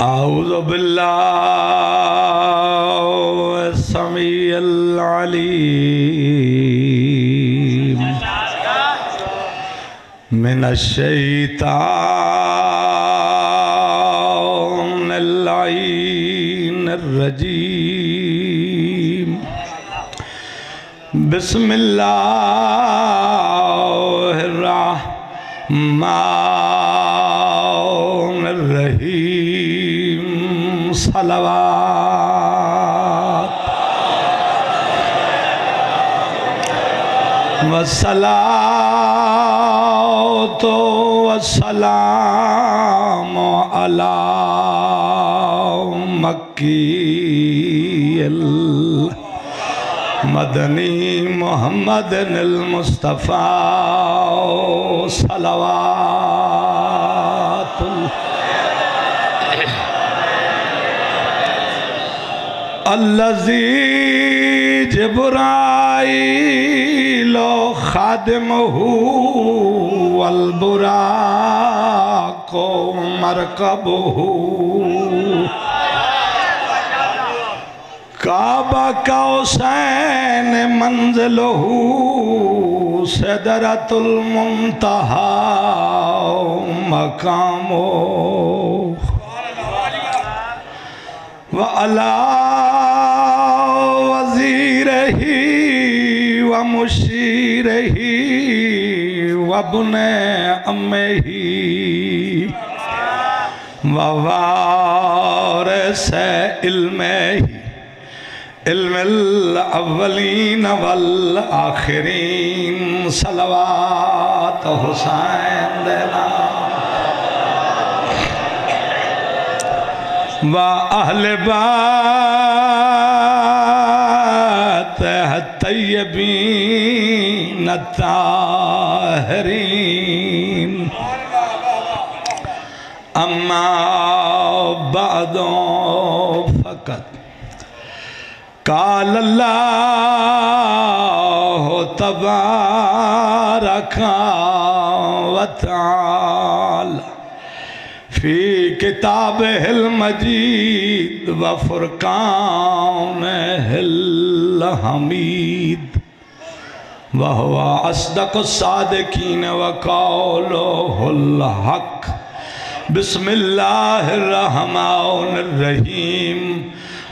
اعوذ باللہ السمیع العلیم من الشیطان اللعین الرجیم بسم اللہ الرحمن الرحیم صلوات والصلاة والسلام علی مکی مدنی محمد المصطفیٰ صلوات الذی جبرائیل خادمہ والبراق مرکبہ کعبہ قوسین منزلہ سدرۃ المنتہی مقامہ وعلی وزیرہ ومشیرہ وابن عمہ ووارث علمہ علم الاولین والآخرین صلوات حسین دینا وآہل بیت الطیبین الطاہرین اما بعد فقط قال اللہ تبارک و تعالی فی کتابہ المجید و فرقانہ الحمید وہو اصدق الصادقین و قولہ الحق بسم اللہ الرحمن الرحیم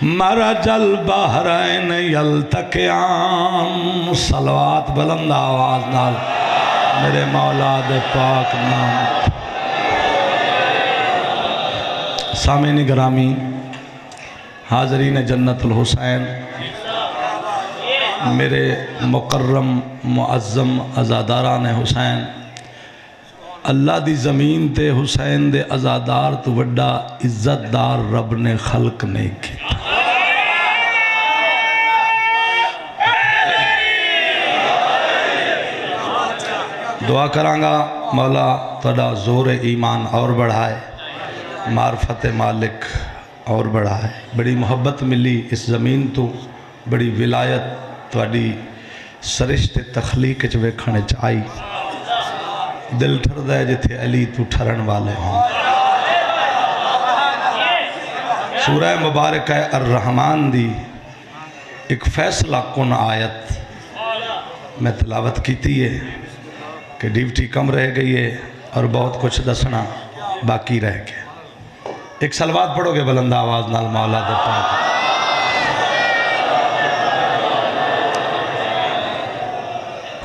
مرج البحرین یلتقیان صلوات بلند آواز نال میرے مولا دے پاک نام سامعین گرامی حاضرین جنت الحسین میرے مکرم معظم عزاداران حسین اللہ دی زمین تے حسین دے عزادار تو وڈا عزت دار رب نے خلق نہیں کی دعا کرانگا مولا تھوڑا زور ایمان اور بڑھائے معرفت مالک اور بڑھائے بڑی محبت ملی اس زمین تو بڑی ولایت تھوڑی سرشت تخلیق ویکھنے چاہی دل ٹھر دے جتھے علی تو ٹھرن والے ہوں سورہ مبارکہ الرحمن دی ایک فیصلہ کن آیت میں تلاوت کیتی ہے کہ ڈیوٹی کم رہ گئی ہے اور بہت کچھ دسنا باقی رہ گیا ایک صلوات پڑھو گے بلند آواز نال مولا دے پاک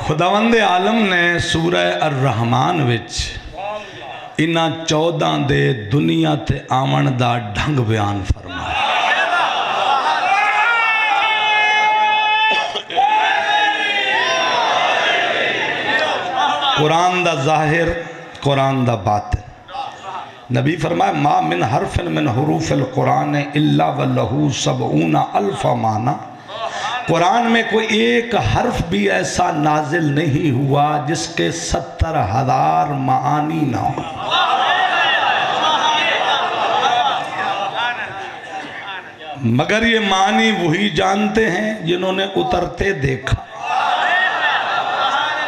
خداوند عالم نے سورہ الرحمن وچ انہا 14 دے دنیا تے آمن دا ڈھنگ بیان فرمایا قرآن دا ظاہر قرآن دا باطن نبی فرمائے ما من حرف من حروف القرآن الا ولہو 70,000 معنی قرآن میں کوئی ایک حرف بھی ایسا نازل نہیں ہوا جس کے 70,000 معانی نہ ہو مگر یہ معنی وہی جانتے ہیں جنہوں نے اترتے دیکھا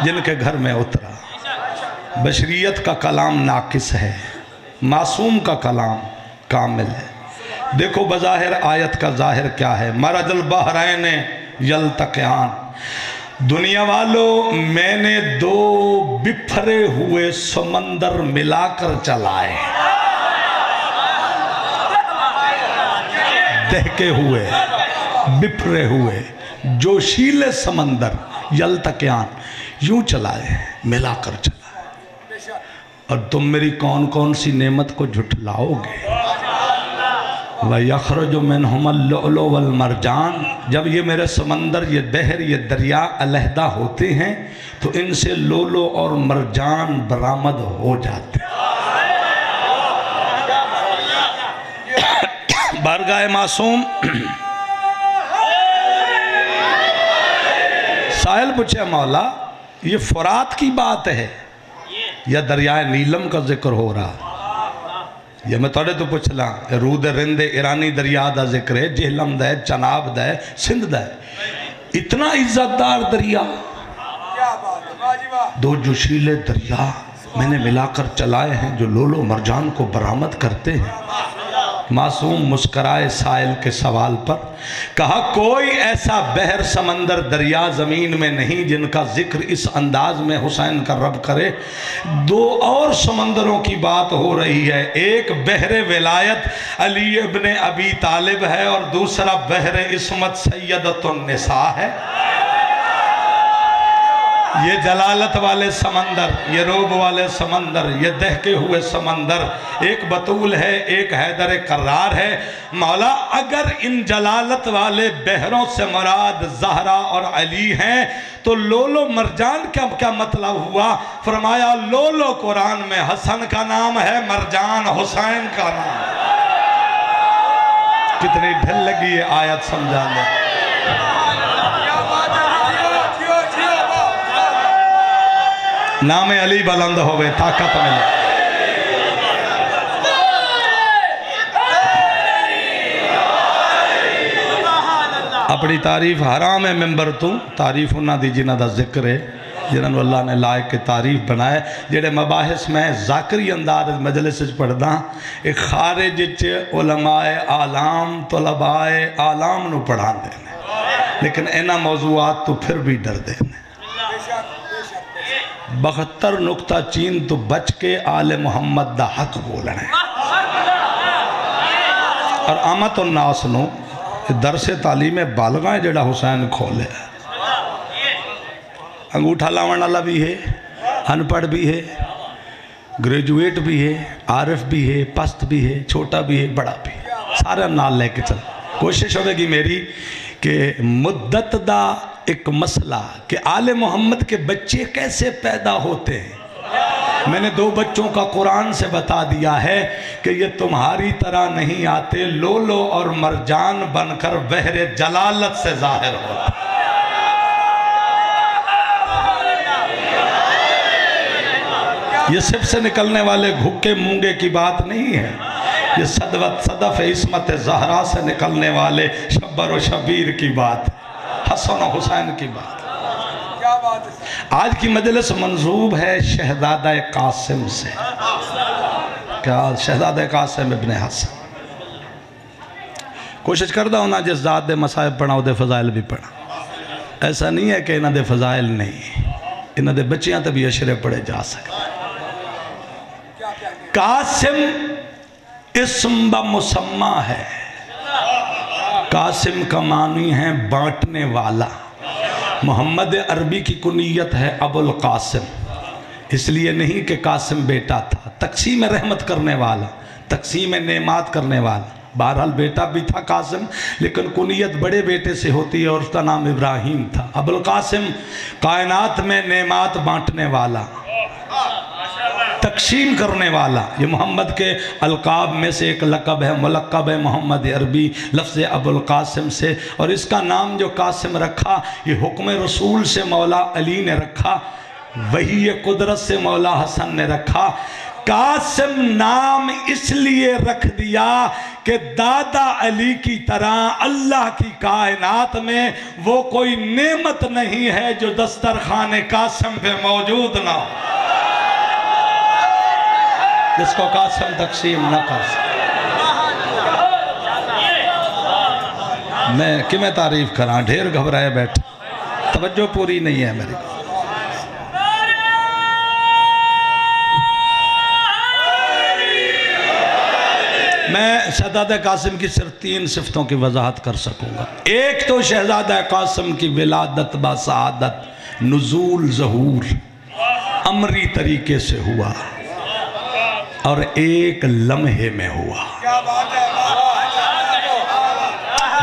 جن کے گھر میں اترا بشریت کا کلام ناقص ہے معصوم کا کلام کامل ہے۔ دیکھو بظاہر آیت کا ظاہر کیا ہے، مرج البحرین یلتقیان، دنیا والوں میں نے دو بپھرے ہوئے سمندر ملا کر چلائے، دہکے ہوئے بپھرے ہوئے جوشیلے سمندر یلتقیان، یوں چلائے، ملا کر چلائے، اور تم میری کون کون سی نعمت کو جھٹلاؤ گے؟ وَيَخْرُجُ مِنْهُمَ اللُّؤْلُؤُ وَالْمَرْجَانُ، جب یہ میرے سمندر، یہ بحر، یہ دریا علیحدہ ہوتے ہیں تو ان سے لولو اور مرجان برآمد ہو جاتے ہیں۔ بارگاہ معصوم سائل پوچھے مولا یہ فرات کی بات ہے یا دریائے نیلم کا ذکر ہو رہا؟ یہ میں توڑے تو پوچھ لاں، رود رند ایرانی دریا دا ذکر ہے، جہلم دا ہے، چناب دا ہے، سندھ دا ہے، اتنا عزت دار دریا، دو جوشیلے دریا میں نے ملا کر چلائے ہیں جو لولو مرجان کو برآمد کرتے ہیں۔ معصوم مسکرائے سائل کے سوال پر، کہا کوئی ایسا بحر، سمندر، دریا زمین میں نہیں جن کا ذکر اس انداز میں حسین کا رب کرے۔ دو اور سمندروں کی بات ہو رہی ہے، ایک بحر ولایت علی ابن ابی طالب ہے اور دوسرا بحر عصمت سیدۃ النساء ہے۔ یہ جلالت والے سمندر، یہ روب والے سمندر، یہ دہکے ہوئے سمندر، ایک بطول ہے، ایک حیدر کرار ہے۔ مولا اگر ان جلالت والے بحروں سے مراد زہرا اور علی ہیں تو لولو مرجان کیا مطلب ہوا؟ فرمایا لولو قرآن میں حسن کا نام ہے، مرجان حسین کا نام۔ کتنی ڈھل لگی یہ آیت سمجھانے۔ نام علی بلند ہوئے، طاقت ملے۔ اپنی تعریف حرام ہے ممبر تو، تعریف انہا دی جنہ دا ذکر ہے، جنہوں اللہ نے لائق کے تعریف بنائے، جڑے مباحث میں ذاکری انداز مجلس پڑھدا، ایک خارج علماء آلام، طلباء آلام نو پڑھان دینے، لیکن اینا موضوعات تو پھر بھی ڈر دینے۔ 72 نقطہ چین تو بچ کے آل محمد دا حق بولنے، اور آمد الناس نو درس تعلیم بالغائیں جڑا حسین کھولے، انگوٹھا لاؤن اللہ بھی ہے، ان پڑھ بھی ہے، گریجویٹ بھی ہے، عارف بھی ہے، پست بھی ہے، چھوٹا بھی ہے، بڑا بھی ہے، سارے نال لے کے چل۔ کوشش ہوئے گی میری کہ مدت دا ایک مسئلہ کہ آل محمد کے بچے کیسے پیدا ہوتے ہیں، میں نے 2 بچوں کا قرآن سے بتا دیا ہے کہ یہ تمہاری طرح نہیں آتے، لولو اور مرجان بن کر بحر جلالت سے ظاہر ہوتے۔ یہ سب سے نکلنے والے گھکے مونگے کی بات نہیں ہے، یہ صدف عصمت زہرا سے نکلنے والے شبر و شبیر کی بات ہے، حسن و حسین کی بات۔ آج کی مجلس منظوب ہے شہزادہ قاسم سے، کیا شہزادہ قاسم ابن حسن۔ کوشش کردہ ہونا جس ذات دے مصائب پڑھا ہو دے فضائل بھی پڑھا، ایسا نہیں ہے کہ انہاں دے فضائل نہیں، انہاں دے بچیاں تے بھی اشرے پڑھے جا سکتے۔ قاسم اسم بمسمہ ہے، قاسم کا معنی ہے بانٹنے والا۔ محمد عربی کی کنیت ہے ابو القاسم، اس لیے نہیں کہ قاسم بیٹا تھا، تقسیم رحمت کرنے والا، تقسیم نعمات کرنے والا۔ بہرحال بیٹا بھی تھا قاسم، لیکن کنیت بڑے بیٹے سے ہوتی ہے اور اس کا نام ابراہیم تھا۔ ابو القاسم کائنات میں نعمات بانٹنے والا، تقسیم کرنے والا، یہ محمد کے القاب میں سے ایک لقب ہے، ملقب ہے محمد عربی لفظ ابو القاسم سے، اور اس کا نام جو قاسم رکھا یہ حکم رسول سے مولا علی نے رکھا، وہی قدرت سے مولا حسن نے رکھا۔ قاسم نام اس لیے رکھ دیا کہ دادا علی کی طرح اللہ کی کائنات میں وہ کوئی نعمت نہیں ہے جو دسترخوان قاسم پہ موجود نہ ہو، جس کو قاسم تقسیم نہ کر سکے۔ میں کہ میں تعریف کراں، ڈھیر گھبرائے بیٹھ، توجہ پوری نہیں ہے میری۔ میں شہزادہ قاسم کی صرف 3 صفتوں کی وضاحت کر سکوں گا۔ ایک تو شہزادہ قاسم کی ولادت بسعادت، نزول ظہور امری طریقے سے ہوا اور ایک لمحے میں ہوا۔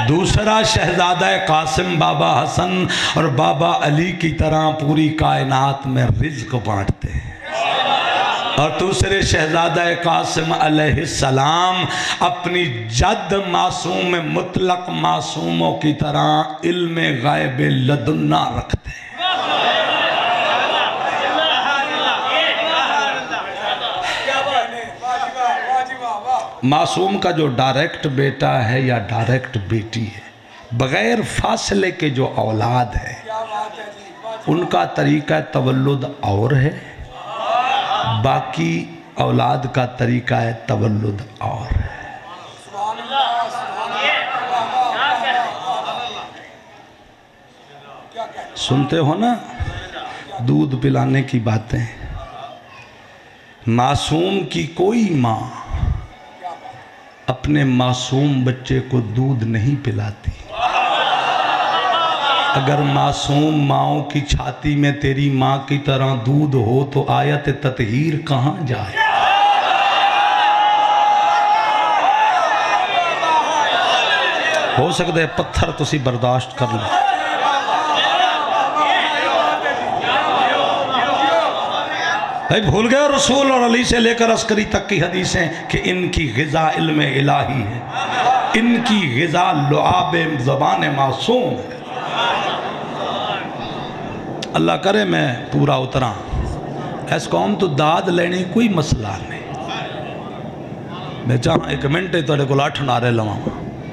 دوسرا، شہزادہ قاسم بابا حسن اور بابا علی کی طرح پوری کائنات میں رزق بانٹتے ہیں، اور دوسرے شہزادہ قاسم علیہ السلام اپنی جد معصوم مطلق معصوموں کی طرح علم غیب لدنا رکھتے ہیں۔ معصوم کا جو ڈائریکٹ بیٹا ہے یا ڈائریکٹ بیٹی ہے، بغیر فاصلے کے جو اولاد ہے، ان کا طریقہ تولد اور ہے، باقی اولاد کا طریقہ تولد اور ہے۔ سنتے ہو نا دودھ پلانے کی باتیں؟ معصوم کی کوئی ماں اپنے معصوم بچے کو دودھ نہیں پلاتی۔ اگر معصوم ماؤں کی چھاتی میں تیری ماں کی طرح دودھ ہو تو آیت تطہیر کہاں جائے؟ ہو سکتا ہے پتھر تسی برداشت کر لیں۔ بھائی بھول گئے رسول اور علی سے لے کر عسکری تک کی حدیثیں کہ ان کی غذا علم الہی ہے، ان کی غذا لعاب زبان معصوم ہے۔ اللہ کرے میں پورا اتراں، اس قوم تو داد لینے کوئی مسئلہ نہیں۔ میں چاہاں 1 منٹ تو کو 8 نعرے لواں،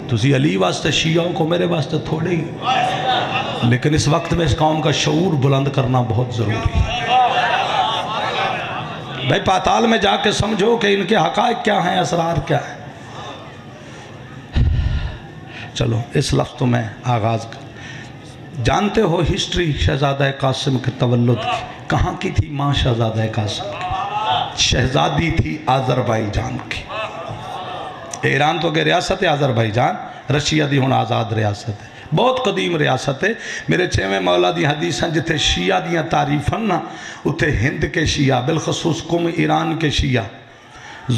تسی علی واسطے شیعوں کو، میرے واسطے تھوڑے ہی، لیکن اس وقت میں اس قوم کا شعور بلند کرنا بہت ضروری ہے۔ بھائی پاتال میں جا کے سمجھو کہ ان کے حقائق کیا ہیں، اسرار کیا ہیں۔ چلو اس لفظ تو میں آغاز کر، جانتے ہو ہسٹری شہزادہ قاسم کے تولد کی؟ کہاں کی تھی ماں شہزادہ قاسم کی؟ شہزادی تھی آذربائیجان کی۔ ایران تو کہ ریاست ہے آذربائیجان، رشیا دی ہون آزاد ریاست ہے، بہت قدیم ریاست ہے۔ میرے 6ویں مولا دی حدیث ہیں جتھے شیعہ دیاں تعریف ہیں نا، اتھے ہند کے شیعہ، بالخصوص قم ایران کے شیعہ،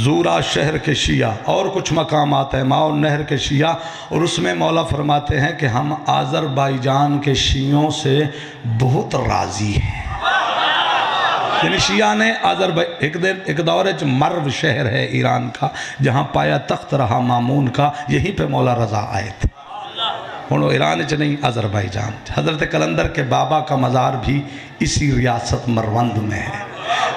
زورا شہر کے شیعہ، اور کچھ مقامات ہیں ماؤ نہر کے شیعہ، اور اس میں مولا فرماتے ہیں کہ ہم آذربائیجان کے شیعوں سے بہت راضی ہیں۔ یعنی شیعہ نے ایک دور مرو شہر ہے ایران کا، جہاں پایا تخت رہا مامون کا، یہیں پہ مولا رضا آئے تھے۔ انہوں ایران چ نہیں، آذربائیجان۔ حضرت قلندر کے بابا کا مزار بھی اسی ریاست مروند میں ہے۔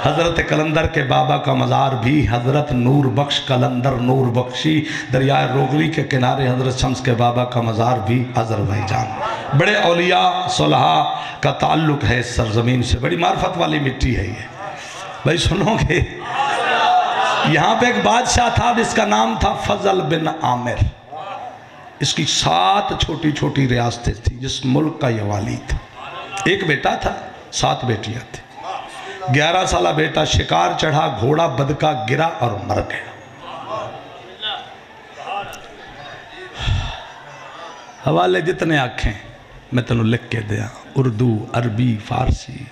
حضرت قلندر کے بابا کا مزار بھی حضرت نور بخش قلندر نور بخشی دریائے روغلی کے کنارے، حضرت شمس کے بابا کا مزار بھی آذربائیجان۔ بڑے اولیاء صلحاء کا تعلق ہے اس سرزمین سے، بڑی معرفت والی مٹی ہے یہ۔ بھائی سنو گے، یہاں پہ ایک بادشاہ تھا جس کا نام تھا فضل بن عامر۔ اس کی 7 چھوٹی چھوٹی ریاستیں تھیں، جس ملک کا یہ والی تھا۔ ایک بیٹا تھا، 7 بیٹیاں تھیں۔ 11 سالہ بیٹا شکار چڑھا، گھوڑا بدکا گرا اور مر گیا۔ حوالے جتنے آنکھیں میں تنوں لکھ کے دیا، اردو، عربی، فارسی،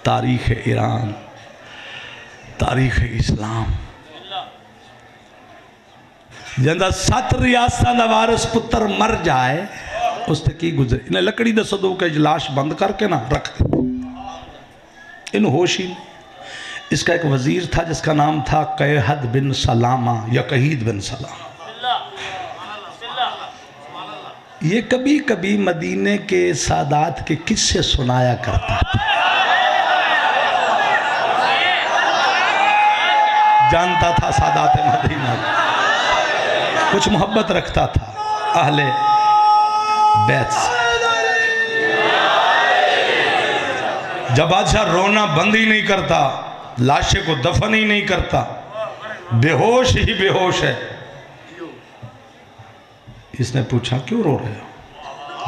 تاریخ ایران، تاریخ اسلام۔ جندہ 7 ریاستہ نوارس پتر مر جائے، اس تے کی گزرے، انہیں لکڑی دے صدو کے اجلاش بند کر کے نہ رکھ دے، ان ہوشی نہیں۔ اس کا ایک وزیر تھا جس کا نام تھا قیحد بن سلامہ یا قہید بن سلامہ۔ یہ کبھی کبھی مدینے کے سادات کے قصے سنایا کرتا تھا، جانتا تھا سادات مدینہ، کچھ محبت رکھتا تھا اہل بیت سے۔ جب بادشاہ رونا بند ہی نہیں کرتا، لاشے کو دفن ہی نہیں کرتا، بے ہوش ہی بے ہوش ہے، اس نے پوچھا کیوں رو رہے ہو؟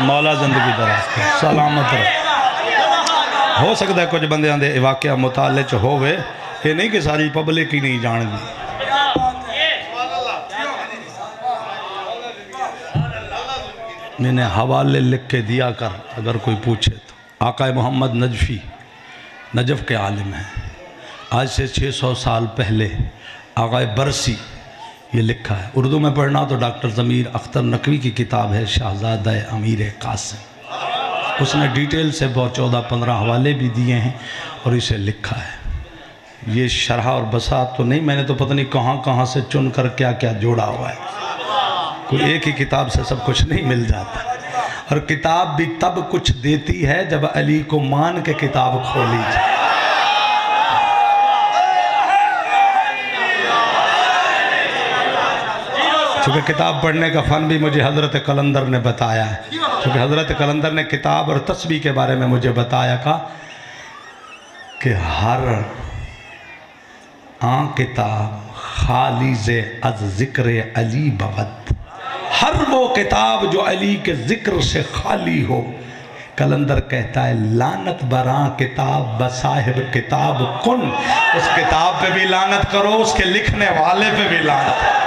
مولا زندگی دراز کرے، سلامت رہے۔ ہو سکتا ہے کچھ بندے آندے واقعہ مطالعے چ ہوئے، یہ نہیں کہ ساری پبلک ہی نہیں جان دی۔ میں نے حوالے لکھ کے دیا کر اگر کوئی پوچھے تو۔ آقا محمد نجفی نجف کے عالم ہیں، آج سے 600 سال پہلے آقا برسی یہ لکھا ہے۔ اردو میں پڑھنا تو ڈاکٹر ضمیر اختر نقوی کی کتاب ہے شہزادہ امیر قاسم، اس نے ڈیٹیل سے بہت 14-15 حوالے بھی دیے ہیں اور اسے لکھا ہے۔ یہ شرح اور بساط تو نہیں، میں نے تو پتہ نہیں کہاں کہاں سے چن کر کیا کیا جوڑا ہوا ہے، کوئی ایک ہی کتاب سے سب کچھ نہیں مل جاتا، اور کتاب بھی تب کچھ دیتی ہے جب علی کو مان کے کتاب کھولی جائے۔ چونکہ کتاب پڑھنے کا فن بھی مجھے حضرت قلندر نے بتایا ہے، چونکہ حضرت قلندر نے کتاب اور تسبیح کے بارے میں مجھے بتایا کہ ہر کتاب خالی سے از ذکر علی بود، ہر وہ کتاب جو علی کے ذکر سے خالی ہو، قلندر کہتا ہے لعنت براں کتاب بصاحب کتاب کن، اس کتاب پہ بھی لعنت کرو، اس کے لکھنے والے پہ بھی لعنت کرو۔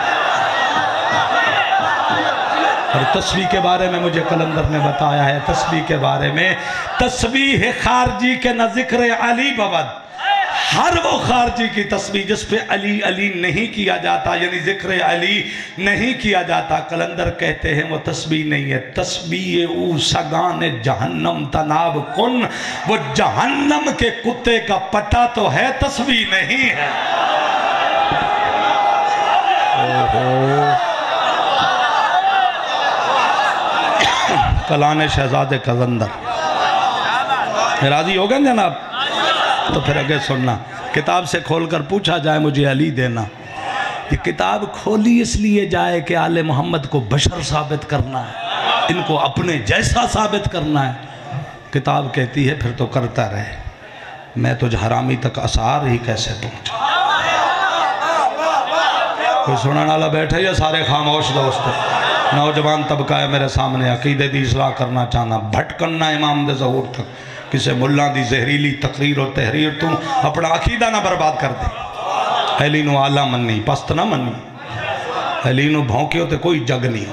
اور تسبیح کے بارے میں مجھے قلندر نے بتایا ہے، تسبیح کے بارے میں تسبیح خارجی کے نہ ذکر علی بود، ہر وہ خارجی کی تسبیح جس پہ علی علی نہیں کیا جاتا، یعنی ذکر علی نہیں کیا جاتا، قلندر کہتے ہیں وہ تسبیح نہیں ہے، تسبیح او سگان جہنم تناب کن، وہ جہنم کے کتے کا پٹا تو ہے، تسبیح نہیں ہے۔ کلان شہزاد قلندر راضی ہو گئے جناب؟ تو پھر آگے سننا، کتاب سے کھول کر پوچھا جائے مجھے علی دینا، یہ کتاب کھولی اس لیے جائے کہ آل محمد کو بشر ثابت کرنا ہے، ان کو اپنے جیسا ثابت کرنا ہے۔ کتاب کہتی ہے پھر تو کرتا رہے، میں تجھ حرامی تک اسعار ہی کیسے پہنچا۔ کوئی سننے والا بیٹھے یا سارے خاموش دوست؟ نوجوان طبقہ ہے میرے سامنے، عقیدے دی اصلاح کرنا چاہنا، بھٹکنا امام دے ظہور تک، کسے ملہ دی زہریلی تقریر اور تحریر تم اپنا عقیدہ نہ برباد کر دے۔ علی نو آلہ منی، پست نہ منی، علی نو بھونکے ہوتے کوئی جگ نہیں۔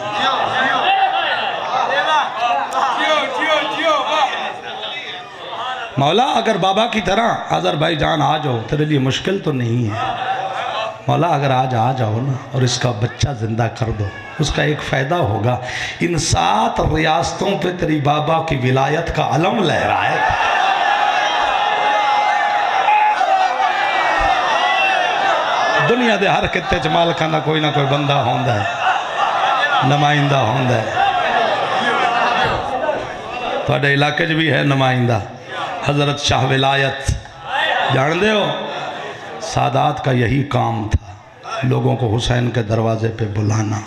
مولا اگر بابا کی طرح آذر بھائی جان آ جاؤ، تیرے لیے مشکل تو نہیں ہے، مولا اگر آج آ جاؤ نا اور اس کا بچہ زندہ کر دو، اس کا ایک فائدہ ہوگا، ان 7 ریاستوں پہ تیری بابا کی ولایت کا علم لہرائے۔ دنیا دے ہر خطے چ مالکاں دا کوئی نہ کوئی بندہ ہوندا ہے، نمائندہ ہوندا ہے، تھوڑے علاقے چ بھی ہے نمائندہ، حضرت شاہ ولایت جان دے ہو؟ سادات کا یہی کام تھا، لوگوں کو حسین کے دروازے پہ بلانا۔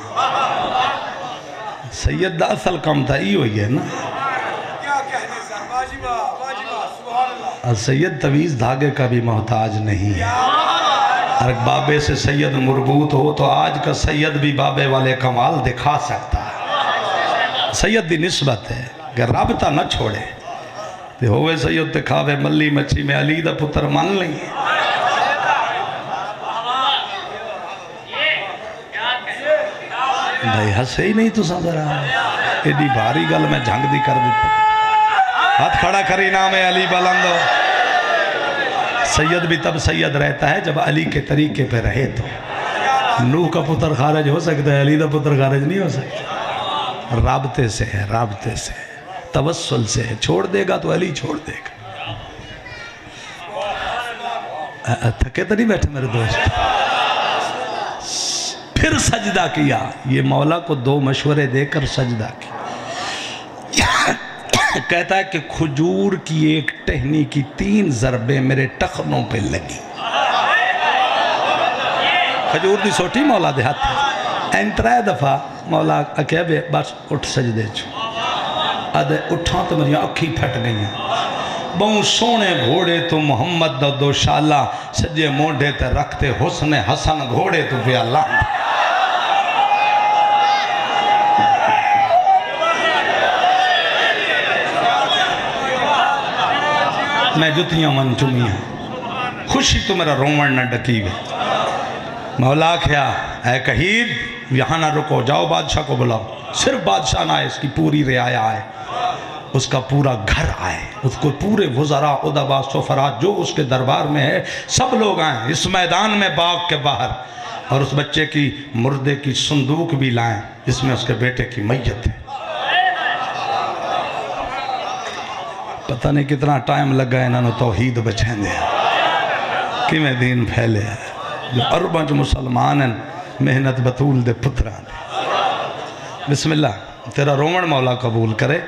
سید دا اصل کام تھا، یہ ہوئی ہے نا، سید تویز دھاگے کا بھی محتاج نہیں ہے، ہر بابے سے سید مربوط ہو تو آج کا سید بھی بابے والے کمال دکھا سکتا ہے۔ سید دی نسبت ہے کہ رابطہ نہ چھوڑے، ہوئے سید دکھاوے ملی مچھی میں علی دا پتر مان لیں۔ بھائی ہسے ہی نہیں تو سمجھ رہا ہے، ایڈی بھاری گل میں جھنگ دی کر دیتا، ہاتھ کھڑا کری نام علی بلندو۔ سید بھی تب سید رہتا ہے جب علی کے طریقے پہ رہے تو۔ نوح کا پتر خارج ہو سکتا ہے، علی دا پتر خارج نہیں ہو سکتا، رابطے سے ہے، رابطے سے ہے، توسل سے ہے، چھوڑ دے گا تو علی چھوڑ دے گا۔ تھکے تو نہیں بیٹھے میرے دوست؟ پھر سجدہ کیا، یہ مولا کو 2 مشورے دے کر سجدہ کیا۔ کہتا ہے کہ کھجور کی ایک ٹہنی کی 3 ضربیں میرے ٹخنوں پہ لگی۔ کھجور دی سوٹی مولا دے ہاتھ این 3 دفعہ مولا کہے بے بس اٹھ سجدے چھو، ادھے اٹھاں تو میری اکھی پھٹ گئی ہیں، بہوں سونے گھوڑے تو محمد دا 2 شالہ سجے موڈے تے رکھتے حسن حسن گھوڑے تو پہ اللہ۔ میں جتیاں من چمیاں خوشی تو میرا رومن نہ ڈکی گئے مولا کیا اے کہید یہاں نہ رکو جاؤ بادشاہ کو بلاؤ صرف بادشاہ نہ آئے اس کی پوری رعایا آئے اس کا پورا گھر آئے اس کو پورے وزراء ادباء سفراء جو اس کے دربار میں ہے سب لوگ آئیں اس میدان میں باغ کے باہر اور اس بچے کی مردے کی صندوق بھی لائیں جس میں اس کے بیٹے کی میت ہے پتہ نہیں کتنا ٹائم لگا انہوں نے توحید بچھیں دیا کہ میں دین پھیلے ہے جو ارباں جو مسلمان ہیں محنت بطول دے پتران دے بسم اللہ تیرا رومن مولا قبول کرے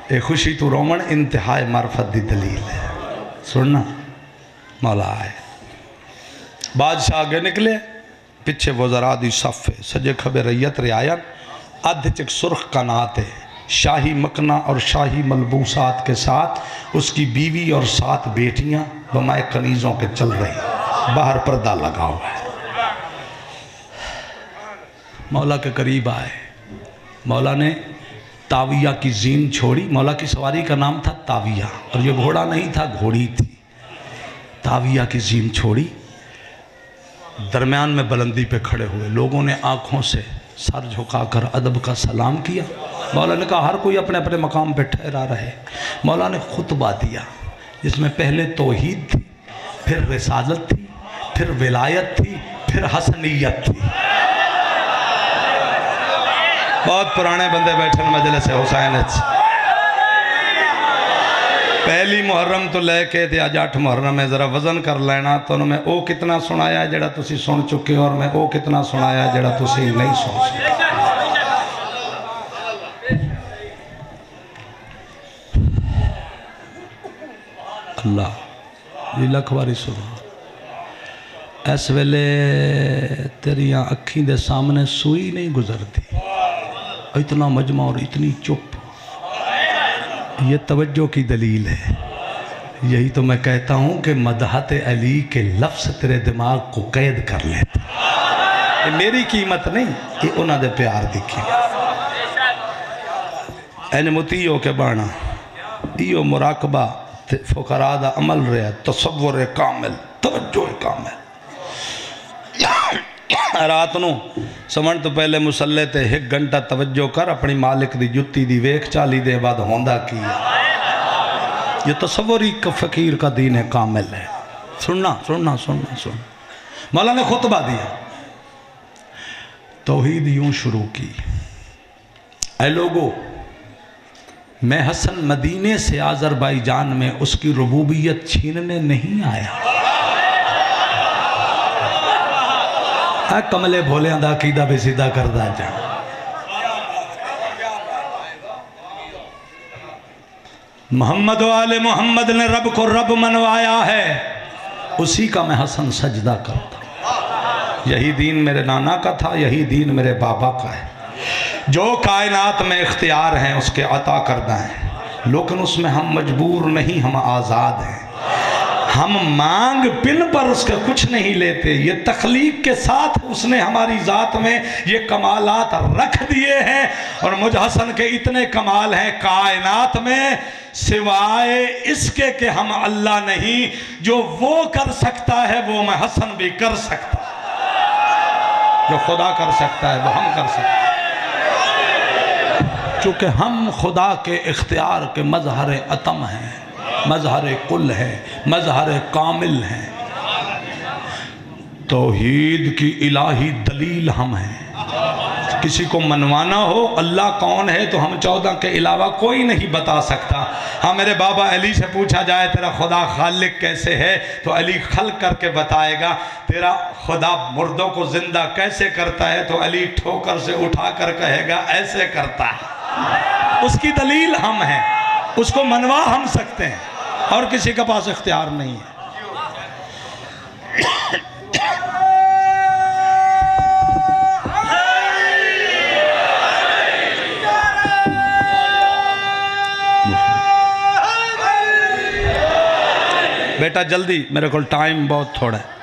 اے خوشی تو رومن انتہائی معرفت دی دلیل ہے سننا مولا آئے بادشاہ آگے نکلے پچھے وزراء دی صف ہے سجے کھبے ریت رعایت ادھ چک سرخ قنات ہے شاہی مکنہ اور شاہی ملبوسات کے ساتھ اس کی بیوی اور 7 بیٹیاں بمائے کنیزوں کے چل رہی باہر پردہ لگا ہوا ہے مولا کے قریب آئے مولا نے تاویہ کی زین چھوڑی مولا کی سواری کا نام تھا تاویہ اور یہ گھوڑا نہیں تھا گھوڑی تھی تاویہ کی زین چھوڑی درمیان میں بلندی پہ کھڑے ہوئے لوگوں نے آنکھوں سے سر جھکا کر ادب کا سلام کیا مولا نے کہا ہر کوئی اپنے اپنے مقام پہ ٹھہرا رہے مولا نے خطبہ دیا جس میں پہلے توحید تھی پھر رسالت تھی پھر ولایت تھی پھر حسنیت تھی بہت پرانے بندے بیٹھے مجلس حسین پہلی محرم تو لے کے تھے آج 8 محرم ہے ذرا وزن کر لینا تو انہوں میں او کتنا سنایا جڑا تسی سن چکے اور میں او کتنا سنایا جڑا تسی نہیں سن چکے اللہ یہ لکھواری سنا اس ویلے تیریاں اکھیں دے سامنے سوئی نہیں گزرتی اتنا مجمع اور اتنی چپ یہ توجہ کی دلیل ہے یہی تو میں کہتا ہوں کہ مدحت علی کے لفظ تیرے دماغ کو قید کر لیتا یہ میری قیمت نہیں یہ انہاں دے پیار دی قیمت این متیو کے بانا ایو مراقبہ فقراء دا عمل رہا تصور کامل توجہ کامل رات نو سمن تو پہلے مسلح تے 1 گھنٹہ توجہ کر اپنی مالک دی جتی دی ویک 40 دے بعد ہوندہ کی یہ تصوری فقیر کا دین کامل ہے سننا مولا نے خطبہ دیا توحید یوں شروع کی اے لوگو میں حسن مدینے سے آذربائیجان میں اس کی ربوبیت چھیننے نہیں آیا اے کملے بھولے اندہ عقیدہ بھی سیدھا کردہ جا محمد و آل محمد نے رب کو رب منوایا ہے اسی کا میں حسن سجدہ کرتا ہوں یہی دین میرے نانا کا تھا یہی دین میرے بابا کا ہے جو کائنات میں اختیار ہیں اس کے عطا کردہ ہیں لیکن اس میں ہم مجبور نہیں ہم آزاد ہیں ہم مانگ پن پر اس کا کچھ نہیں لیتے یہ تخلیق کے ساتھ اس نے ہماری ذات میں یہ کمالات رکھ دیے ہیں اور مجھ حسن کے اتنے کمال ہیں کائنات میں سوائے اس کے کہ ہم اللہ نہیں جو وہ کر سکتا ہے وہ میں حسن بھی کر سکتا جو خدا کر سکتا ہے وہ ہم کر سکتے ہیں چونکہ ہم خدا کے اختیار کے مظہر اتم ہیں مظہر کل ہے مظہر کامل ہیں توحید کی الہی دلیل ہم ہیں کسی کو منوانا ہو اللہ کون ہے تو ہم 14 کے علاوہ کوئی نہیں بتا سکتا ہاں میرے بابا علی سے پوچھا جائے تیرا خدا خالق کیسے ہے تو علی خلق کر کے بتائے گا تیرا خدا مردوں کو زندہ کیسے کرتا ہے تو علی ٹھوکر سے اٹھا کر کہے گا ایسے کرتا ہے اس کی دلیل ہم ہیں اس کو منوا ہم سکتے ہیں اور کسی کے پاس اختیار نہیں ہے بیٹا جلدی میرے کو ٹائم بہت تھوڑا ہے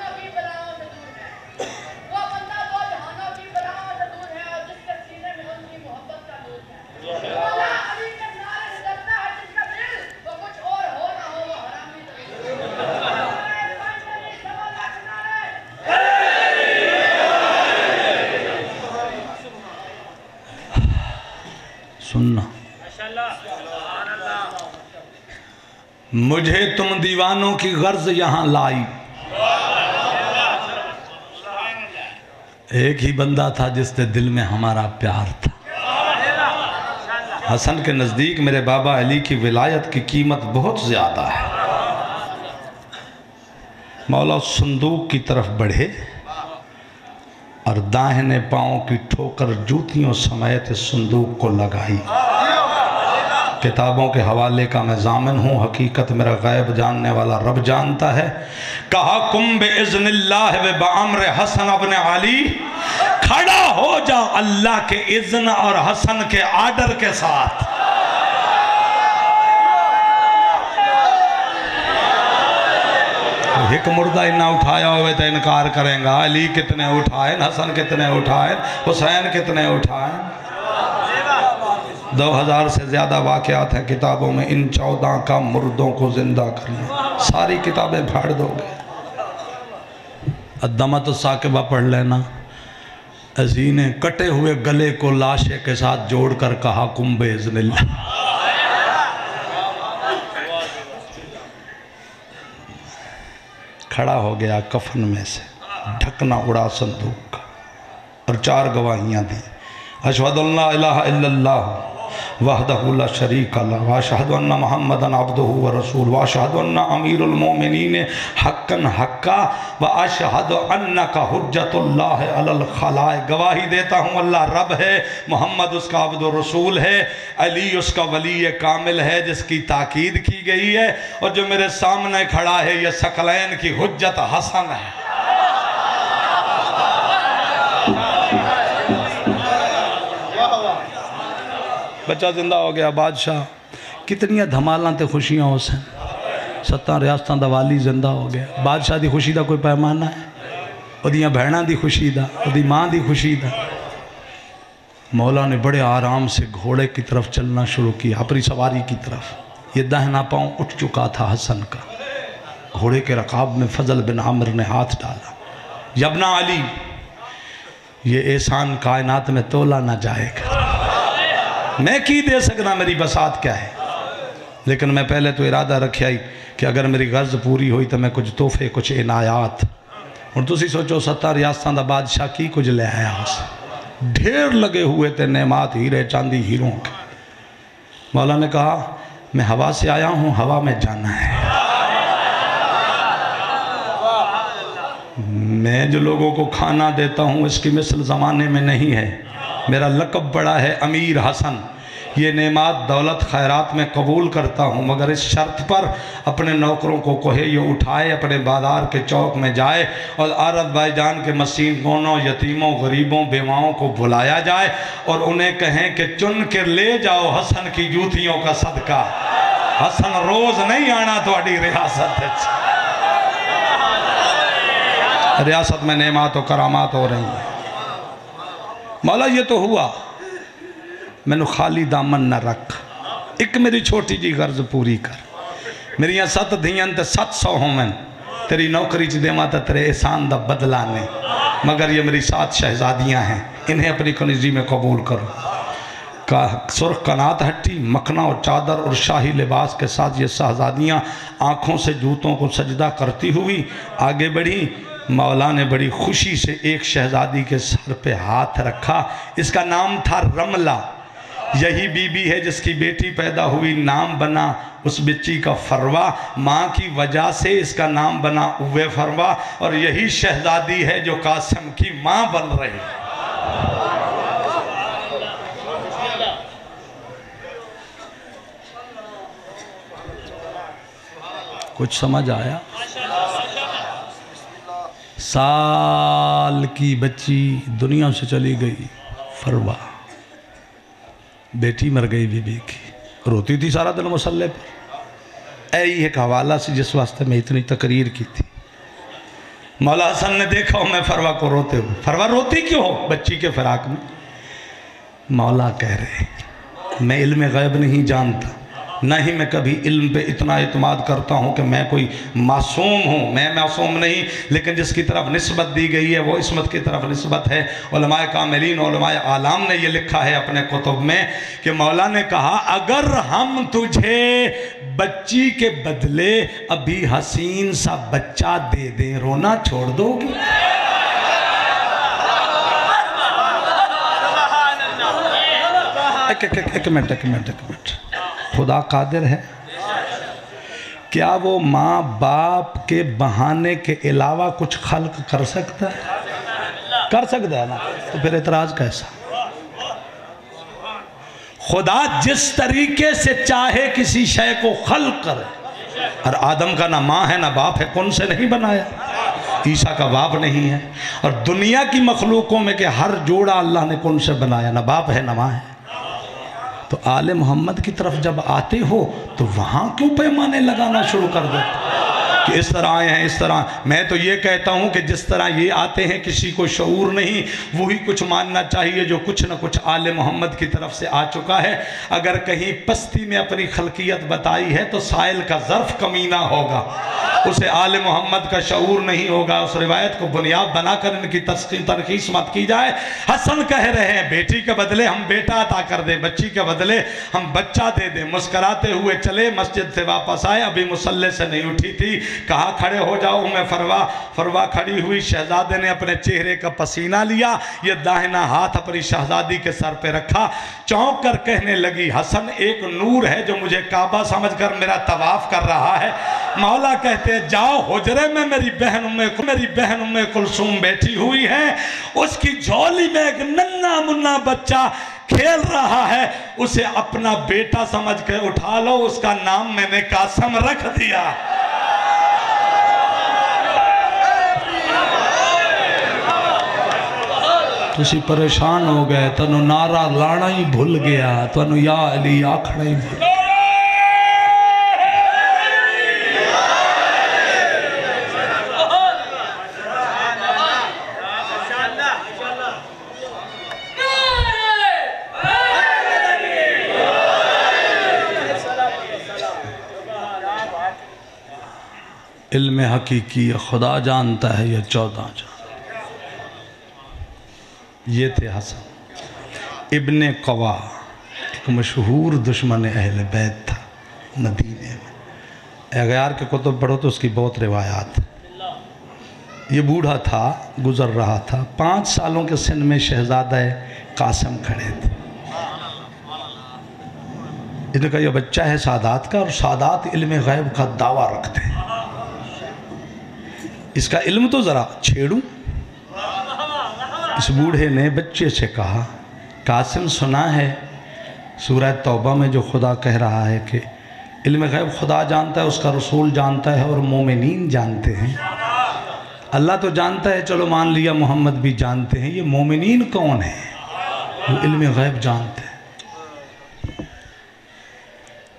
مجھے تم دیوانوں کی غرض یہاں لائی۔ ایک ہی بندہ تھا جس کے دل میں ہمارا پیار تھا۔ حسن کے نزدیک میرے بابا علی کی ولایت کی قیمت بہت زیادہ ہے۔ مولا صندوق کی طرف بڑھے اور داہنے پاؤں کی ٹھوکر جوتیوں سمیت صندوق کو لگائی۔ کتابوں کے حوالے کا میں ضامن ہوں، حقیقت میرا غیب جاننے والا رب جانتا ہے۔ کہا کم بِإِذْنِ اللَّهِ وَبَعَمْرِ حسن ابن علی، کھڑا ہو جا اللہ کے اذن اور حسن کے آرڈر کے ساتھ۔ ایک مردہ نہ اٹھایا ہوئے تو انکار کریں گا، علی کتنے اٹھائیں، حسن کتنے اٹھائیں، حسین کتنے اٹھائیں۔ 2000 سے زیادہ واقعات ہیں کتابوں میں، ان 14 کا مردوں کو زندہ کرنا، ساری کتابیں پھاڑ دو گے۔ الدمۃ الثاقبہ پڑھ لینا۔ عزیز نے کٹے ہوئے گلے کو لاشے کے ساتھ جوڑ کر کہا کم بِإِذْنِ اللہ۔ کھڑا ہو گیا کفن میں سے، ڈھکنا اڑا صندوق کا، اور 4 گواہیاں دیں، اشہد ان لا الہ الا اللہ وحدہ لا شریک لہ واشہد ان محمدًا عبدہ ورسولہ واشہد ان امیر المومنین حقا حقا واشہد انک حجت اللہ علی الخلائق۔ گواہی دیتا ہوں اللہ رب ہے، محمد اس کا عبد و رسول ہے، علی اس کا ولی کامل ہے جس کی تاکید کی گئی ہے، اور جو میرے سامنے کھڑا ہے یہ ثقلین کی حجت حسن ہے۔ بچہ زندہ ہو گیا، بادشاہ کتنی دھمالاں تے خوشیاں ہو سن، 7 ریاستاں دا والی زندہ ہو گیا۔ بادشاہ دی خوشی دا کوئی پیمانہ ہے؟ او دیاں بہناں دی خوشی دا، او دی ماں دی خوشی دا۔ مولا نے بڑے آرام سے گھوڑے کی طرف چلنا شروع کیا، اپنی سواری کی طرف۔ یہ داہنا پاؤں اٹھ چکا تھا حسن کا۔ گھوڑے کے رکاب میں فضل بن عمر نے ہاتھ ڈالا، یبنا علی یہ احسان کائنات میں تولا نہ جائے گا، میں کی دے سکنا، میری بساط کیا ہے، لیکن میں پہلے تو ارادہ رکھیا ہی کہ اگر میری غرض پوری ہوئی تو میں کچھ تحفے کچھ عنایات، اور تسی سوچو 7 ریاستان دا بادشاہ کی کچھ لے آیا اسے، ڈھیر لگے ہوئے تھے نعمات، ہیرے چاندی ہیروں کے۔ مولا نے کہا میں ہوا سے آیا ہوں، ہوا میں جانا ہے، میں جو لوگوں کو کھانا دیتا ہوں اس کی مثل زمانے میں نہیں ہے، میرا لقب بڑا ہے امیر حسن، یہ نعمات دولت خیرات میں قبول کرتا ہوں، مگر اس شرط پر اپنے نوکروں کو کہے یہ اٹھائے اپنے بازار کے چوک میں جائے اور عارض بھائی جان کے مسکین گونوں، یتیموں، غریبوں، بیواؤں کو بلایا جائے اور انہیں کہیں کہ چن کے لے جاؤ حسن کی جوتیوں کا صدقہ، حسن روز نہیں آنا تھوڑی ریاست ہے، ریاست میں نعمات و کرامات ہو رہی ہیں۔ مولا یہ تو ہوا، میں نے خالی دامن نہ رکھ، ایک میری چھوٹی جی غرض پوری کر، میری یہاں 7 دھیاں تے 700 ہوں میں، تیری نوکری چھ دیما تا تیرے احسان دا بدلہ نہیں، مگر یہ میری 7 شہزادیاں ہیں، انہیں اپنی کنیزی میں قبول کرو۔ سرخ کنات ہٹی، مکھنا اور چادر اور شاہی لباس کے ساتھ یہ شہزادیاں آنکھوں سے جوتوں کو سجدہ کرتی ہوئی آگے بڑھی۔ مولا نے بڑی خوشی سے ایک شہزادی کے سر پہ ہاتھ رکھا، اس کا نام تھا رملہ، یہی بی بی ہے جس کی بیٹی پیدا ہوئی، نام بنا اس بچی کا فروا، ماں کی وجہ سے اس کا نام بنا اوے فروا، اور یہی شہزادی ہے جو قاسم کی ماں بن رہی۔ کچھ سمجھ آیا؟ سال کی بچی دنیا سے چلی گئی، فروا، بیٹی مر گئی بی بی کی، روتی تھی سارا دن مسلح پر۔ اے ایک حوالہ سے جس واسطے میں اتنی تقریر کی تھی، مولا حسن نے دیکھا ہوں میں فروا کو روتے ہوئے، فروا روتی کیوں ہو بچی کے فراق میں؟ مولا کہہ رہے میں علم غیب نہیں جانتا، نہ ہی میں کبھی علم پہ اتنا اعتماد کرتا ہوں کہ میں کوئی معصوم ہوں، میں معصوم نہیں، لیکن جس کی طرف نسبت دی گئی ہے وہ عصمت کی طرف نسبت ہے۔ علماء کاملین، علماء عالم نے یہ لکھا ہے اپنے کتب میں کہ مولا نے کہا اگر ہم تجھے بچی کے بدلے ابھی حسین سا بچہ دے دیں، رونا چھوڑ دو گی؟ ایک منٹ خدا قادر ہے، کیا وہ ماں باپ کے بہانے کے علاوہ کچھ خلق کر سکتا ہے؟ کر سکتا ہے نا، تو پھر اعتراض کیسا؟ خدا جس طریقے سے چاہے کسی شے کو خلق کرے، اور آدم کا نہ ماں ہے نہ باپ ہے، کون سے نہیں بنایا؟ عیسیٰ کا باپ نہیں ہے، اور دنیا کی مخلوقوں میں کہ ہر جوڑا اللہ نے کون سے بنایا، نہ باپ ہے نہ ماں ہے۔ تو آل محمد کی طرف جب آتے ہو تو وہاں کیوں پیمانے لگانا شروع کر دو کہ اس طرح آئے ہیں اس طرح؟ میں تو یہ کہتا ہوں کہ جس طرح یہ آتے ہیں کسی کو شعور نہیں، وہی کچھ ماننا چاہیے جو کچھ نہ کچھ آل محمد کی طرف سے آ چکا ہے۔ اگر کہیں پستی میں اپنی خلقیت بتائی ہے تو سائل کا ظرف کمینہ ہوگا، اسے آل محمد کا شعور نہیں ہوگا۔ اس روایت کو بنیاد بنا کر ان کی ترخیص مت کی جائے۔ حسن کہہ رہے ہیں بیٹی کے بدلے ہم بیٹا عطا کر دیں، بچی کے بدلے ہم بچہ دے دیں۔ مسکراتے ہوئے چلے، مسجد سے واپس آئے، ابھی مصلی سے نہیں اٹھی تھی، کہا کھڑے ہو جاؤ میں فروا کھڑی ہوئی، شہزادے نے اپنے چہرے کا پسینہ لیا، یہ داہنا ہاتھ اپنی شہزادی کے سر پہ رکھا، چونک کر کہنے لگی حسن ایک نور ہے جو مجھے کعبہ سمجھ کر میرا طواف کر رہا ہے۔ مولا کہتے ہیں جاؤ حجرے میں میری بہن ام کلثوم بیٹھی ہوئی ہے، اس کی جھولی میں ایک ننھا منھا بچہ کھیل رہا ہے، اسے اپنا بیٹا سمجھ کے اٹھا لو، اس کا نام میں نے قاسم رکھ دیا۔ تسی پریشان ہو گئے، تنو نعرہ لانا ہی بھول گیا، تنو یا علی آکھنا ہی بھول گیا۔ علم حقیقی خدا جانتا ہے یا 14 جانتا۔ یہ تھے حسن ابن قوا، ایک مشہور دشمن اہل بیت تھا مدینے میں۔ اغیار کے کتب پڑھو تو اس کی بہت روایات۔ یہ بوڑھا تھا، گزر رہا تھا، 5 سالوں کے سن میں شہزادہ قاسم کھڑے تھے۔ اس نے کہا یہ بچہ ہے سادات کا، اور سادات علم غیب کا دعویٰ رکھتے ہیں، اس کا علم تو ذرا چھیڑوں۔ اس بوڑھے نے بچے سے کہا قاسم سنا ہے سورہ توبہ میں جو خدا کہہ رہا ہے کہ علم غیب خدا جانتا ہے، اس کا رسول جانتا ہے اور مومنین جانتے ہیں۔ اللہ تو جانتا ہے، چلو مان لیا محمد بھی جانتے ہیں، یہ مومنین کون ہیں جو علم غیب جانتے ہیں؟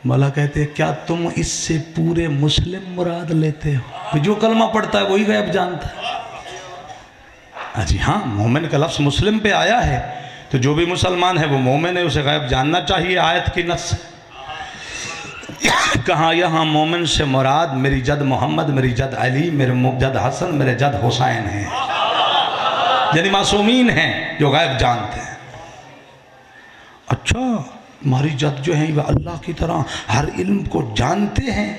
مولا کہتے ہیں کیا تم اس سے پورے مسلم مراد لیتے ہو؟ جو کلمہ پڑھتا ہے وہی غیب جانتا ہے۔ جی ہاں، مومن کا لفظ مسلم پہ آیا ہے، تو جو بھی مسلمان ہے وہ مومن ہے، اسے غیب جاننا چاہیے۔ آیت کی نص کہاں یہاں مومن سے مراد میری جد محمد، میری جد علی، میرے جد حسن، میرے جد حسین ہیں، یعنی معصومین ہیں جو غیب جانتے ہیں۔ اچھا ہماری جد جو ہیں وہ اللہ کی طرح ہر علم کو جانتے ہیں؟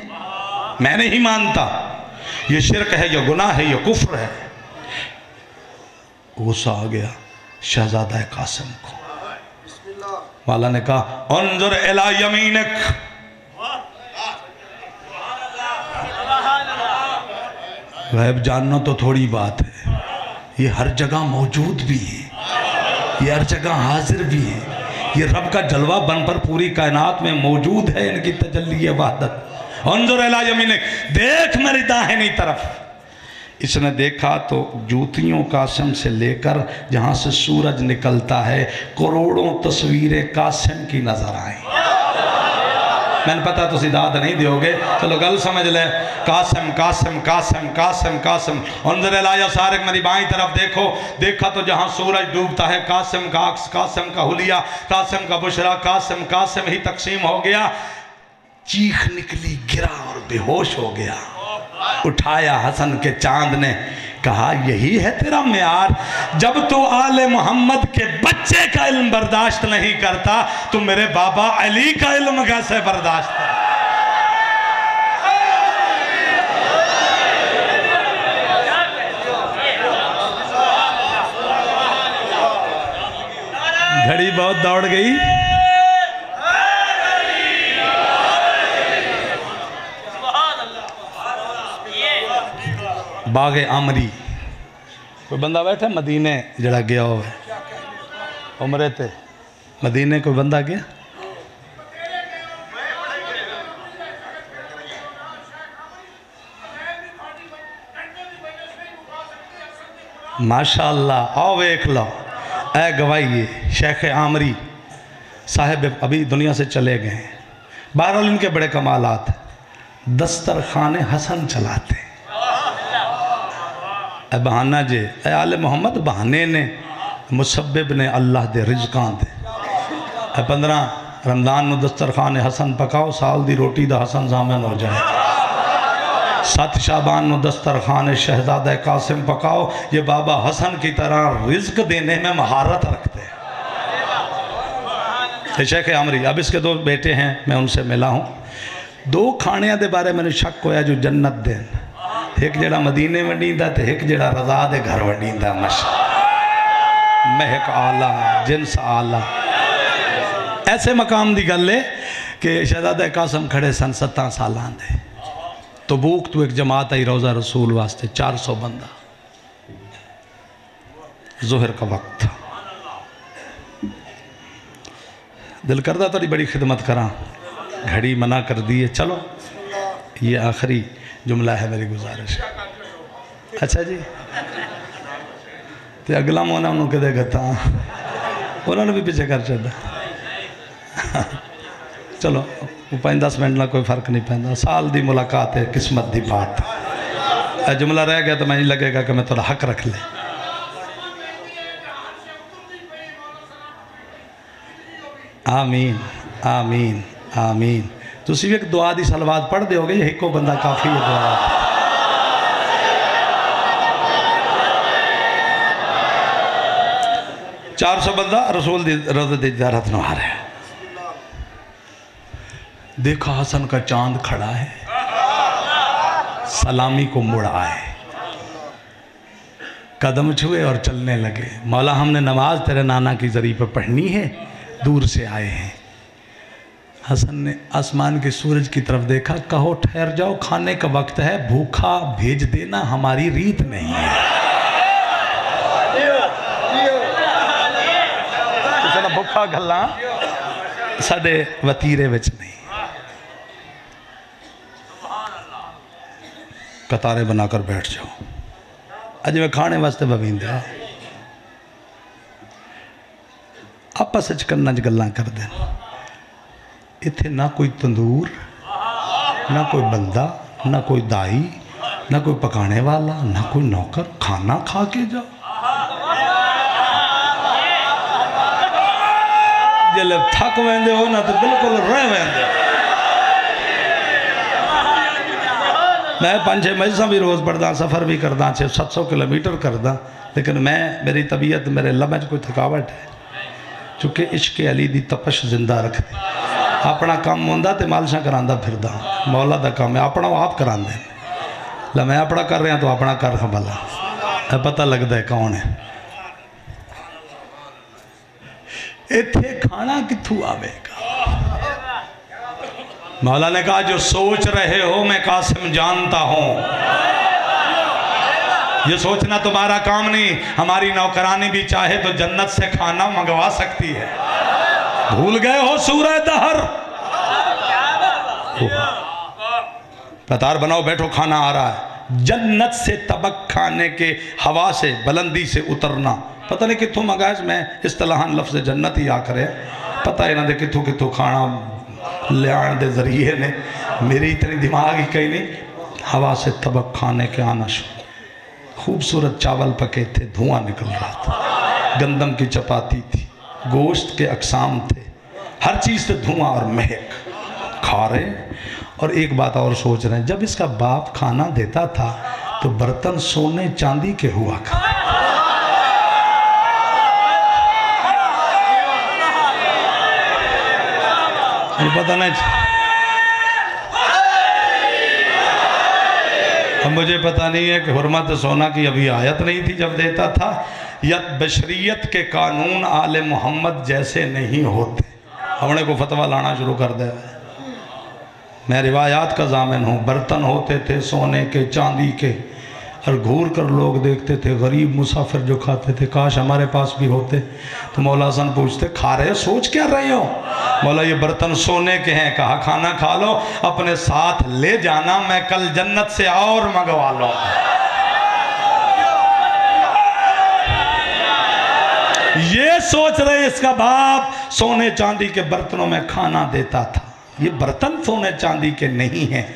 میں نہیں مانتا، یہ شرک ہے، یہ گناہ ہے، یہ کفر ہے۔ غصہ آ گیا شہزادہ قاسم کو۔ والا نے کہا انظر الی یمینک، غیب جاننا تو تھوڑی بات ہے، یہ ہر جگہ موجود بھی ہے، یہ ہر جگہ حاضر بھی ہے، یہ رب کا جلوہ بن پر پوری کائنات میں موجود ہے، ان کی تجلی وحدت۔ انظر الی یمینک، دیکھ میری داہنی طرف۔ اس نے دیکھا تو جوتیوں قاسم سے لے کر جہاں سے سورج نکلتا ہے کروڑوں تصویریں قاسم کی نظر آئیں۔ میں نے پتا تو سیدھا نہیں دیو گے، چلو گل سمجھ لے، قاسم قاسم قاسم قاسم قاسم۔ انظر الی یسارک، میری بائیں طرف دیکھو، دیکھا تو جہاں سورج ڈوبتا ہے قاسم کا عکس، قاسم کا حلیہ، قاسم کا بشرا، قاسم قاسم ہی تقسیم ہو گیا۔ چیخ نکلی، گرا اور بے ہوش ہو گیا۔ اٹھایا حسن کے چاند نے، کہا یہی ہے تیرا معیار؟ جب تو آل محمد کے بچے کا علم برداشت نہیں کرتا تو میرے بابا علی کا علم کیسے برداشت ہے؟ گھڑی بہت دوڑ گئی. باغ عامری کوئی بندہ بیٹھا مدینے جڑا گیا ہوئے عمرے تے مدینے کوئی بندہ گیا ماشاءاللہ آؤ ویکھ لو اے گواہی شیخ عامری صاحب ابھی دنیا سے چلے گئے ہیں. بہرحال ان کے بڑے کمالات دسترخوان حسن چلاتے ہیں. اے بہانہ جے اے آل محمد بہانے نے مسبب نے اللہ دے رزقاں دے. اے 15 رمضان نو دسترخوان حسن پکاؤ سال دی روٹی دا حسن زامن ہو جائے. 7 شعبان نو دسترخوان شہزادہ قاسم پکاؤ یہ بابا حسن کی طرح رزق دینے میں مہارت رکھتے ہیں. شیخ عامری اب اس کے 2 بیٹے ہیں میں ان سے ملا ہوں. 2 کھانیاں دے بارے میں نے شک ہویا جو جنت دین ایک جڑا مدینے ونڈیندہ تے ایک جڑا رضا دے گھر ونڈیندہ مہک آلہ جنس آلہ. ایسے مقام دی گل ہے کہ شہزادہ قاسم کھڑے سن 17 سالان دے تبوک تو ایک جماعت آئی روزہ رسول واسطے 400 بندہ. ظہر کا وقت تھا. دل کردہ تاری بڑی خدمت کراں گھڑی منع کر دیئے. چلو یہ آخری جملہ ہے میری گزارش. اچھا جی تو اگلا مونا انہوں کے دے گتا انہوں نے بھی پیچھے کر چڑھا. چلو 5-10 منٹ نہ کوئی فرق نہیں پہندا. سال دی ملاقات ہے قسمت دی بات. جملہ رہ گیا تو میں نہیں لگے گا کہ میں تھوڑا حق رکھ لے. آمین آمین آمین. تسی بھی ایک دعا دی سلوات پڑھ دے ہوگے یہ ایک کو بندہ کافی ہے دعا. 400 بندہ رسول دی روضہ دی زیارت نو آ رہے ہیں. دیکھا حسن کا چاند کھڑا ہے سلامی کو مڑا ہے قدم چھوئے اور چلنے لگے. مولا ہم نے نماز تیرے نانا کی ذریعے پہ پڑھنی ہے دور سے آئے ہیں. حسن نے آسمان کے سورج کی طرف دیکھا کہو ٹھہر جاؤ کھانے کا وقت ہے بھوکا بھیج دینا ہماری ریت نہیں ہے. بھوکا گھلا ساڑے وطیرے وچ نہیں. قطارے بنا کر بیٹھ جاؤ اج میں کھانے واسطے بویندے ہیں. آپس اچ کرنا چ گلاں کر دیں. اتھے نہ کوئی تندور نہ کوئی بندہ نہ کوئی دائی نہ کوئی پکانے والا نہ کوئی نوکر. کھانا کھا کے جاؤ. جلے تھک ویندے ہو نہ تو بالکل رہ ویندے. میں 5-6 مجلساں بھی روز پڑھدا سفر بھی کردا 600-700 کلومیٹر کردا لیکن میری طبیعت میرے لمحے کوئی تھکاوٹ ہے چونکہ عشق علی دی تپش زندہ رکھ دی. اپنا کام ہوندہ تے مالشاں کراندہ پھردہ مولا دا کام ہے اپنا وہ آپ کراندے ہیں. میں اپنا کر رہا تو اپنا کر خبلا پتہ لگ دے کون ہے. ایتھے کھانا کتھو آوے گا. مولا نے کہا جو سوچ رہے ہو میں قاسم جانتا ہوں. یہ سوچنا تمہارا کام نہیں. ہماری نوکرانی بھی چاہے تو جنت سے کھانا منگوا سکتی ہے. بھول گئے ہو سورہ دہر. قطار بناؤ بیٹھو کھانا آ رہا ہے. جنت سے طبق کھانے کے ہوا سے بلندی سے اترنا پتہ نہیں کتھوں مگاز میں اصطلاحاً لفظ جنت ہی آ کرے. پتہ ہے نہ دے کتھوں کھانا لے آن دے ذریعے نے میری اتنی دماغ ہی کہیں نہیں. ہوا سے طبق کھانے کے آنا شروع. خوبصورت چاول پکے تھے دھواں نکل رہا تھا. گندم کی چپاتی تھی گوشت کے اقسام تھے ہر چیز سے دھواں اور مہک. کھا رہے اور ایک بات اور سوچ رہے ہیں جب اس کا باپ کھانا دیتا تھا تو برتن سونے چاندی کے ہوا کرتے. پتہ نہیں اب مجھے پتہ نہیں ہے کہ حرمت سونا کی ابھی آیت نہیں تھی جب دیتا تھا یا بشریت کے قانون آل محمد جیسے نہیں ہوتے. ہم نے کو فتوہ لانا شروع کر دیا. میں روایات کا ضامن ہوں. برتن ہوتے تھے سونے کے چاندی کے، اور گھور کر لوگ دیکھتے تھے غریب مسافر جو کھاتے تھے، کاش ہمارے پاس بھی ہوتے. تو مولا حسن پوچھتے کھا رہے ہو، سوچ کیا رہے ہو؟ مولا یہ برتن سونے کے ہیں. کہا کھانا کھا لو، اپنے ساتھ لے جانا، میں کل جنت سے اور منگوا لو. یہ سوچ رہے اس کا باپ سونے چاندی کے برتنوں میں کھانا دیتا تھا. یہ برتن سونے چاندی کے نہیں ہیں.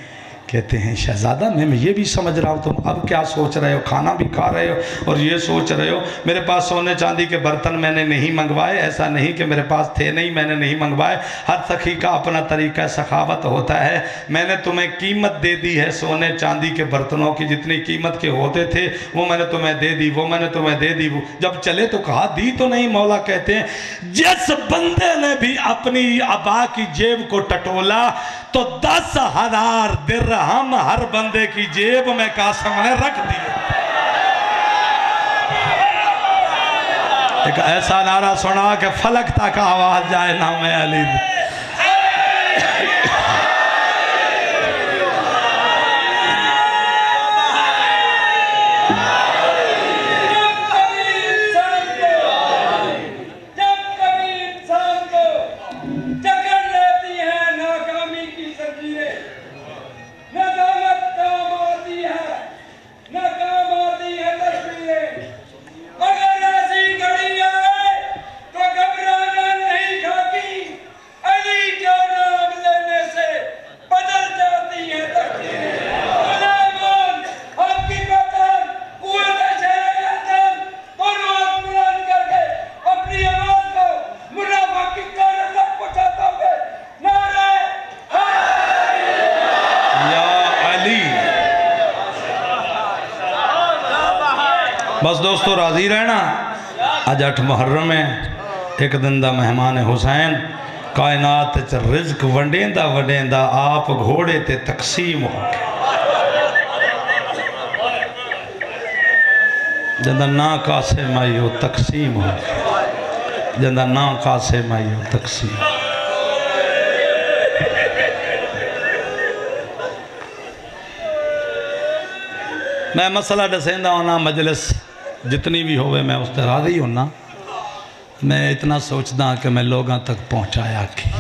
کہتے ہیں شہزادہ میں یہ بھی سمجھ رہا ہوں، تم اب کیا سوچ رہے ہو؟ کھانا بھی کھا رہے ہو اور یہ سوچ رہے ہو میرے پاس سونے چاندی کے برتن میں نے نہیں منگوائے. ایسا نہیں کہ میرے پاس تھے نہیں، میں نے نہیں منگوائے. ہر سخی کا اپنا طریقہ سخاوت ہوتا ہے. میں نے تمہیں قیمت دے دی ہے سونے چاندی کے برتنوں کی، جتنی قیمت کے ہوتے تھے وہ میں نے تمہیں دے دی، وہ میں نے تمہیں دے دی. جب چلے تو کہا دی تو نہیں. مولا کہتے ہیں جس بندے نے بھی اپنی عبا کی جیب کو ٹٹولا تو 10,000 درہم ہر بندے کی جیب میں قاسم نے رکھ دیا. ایک ایسا نعرہ سنا کہ فلک تک آواز جائے نام علی. بس دوستو راضی رہنا. آج 8 محرم ہے، ایک دن دا مہمان حسین. کائنات چ رزق ونڈیندہ ونڈیندہ آپ گھوڑے تے تقسیم ہو گئے. جندہ نا کاسے مائی ہو تقسیم ہو گئے. جندہ نا کاسے مائی ہو تقسیم. میں مسئلہ ڈسیندہ ہونا، مجلس جتنی بھی ہوئے میں اس تے راضی ہونا. میں اتنا سوچدا کہ میں لوگاں تک پہنچایا کی.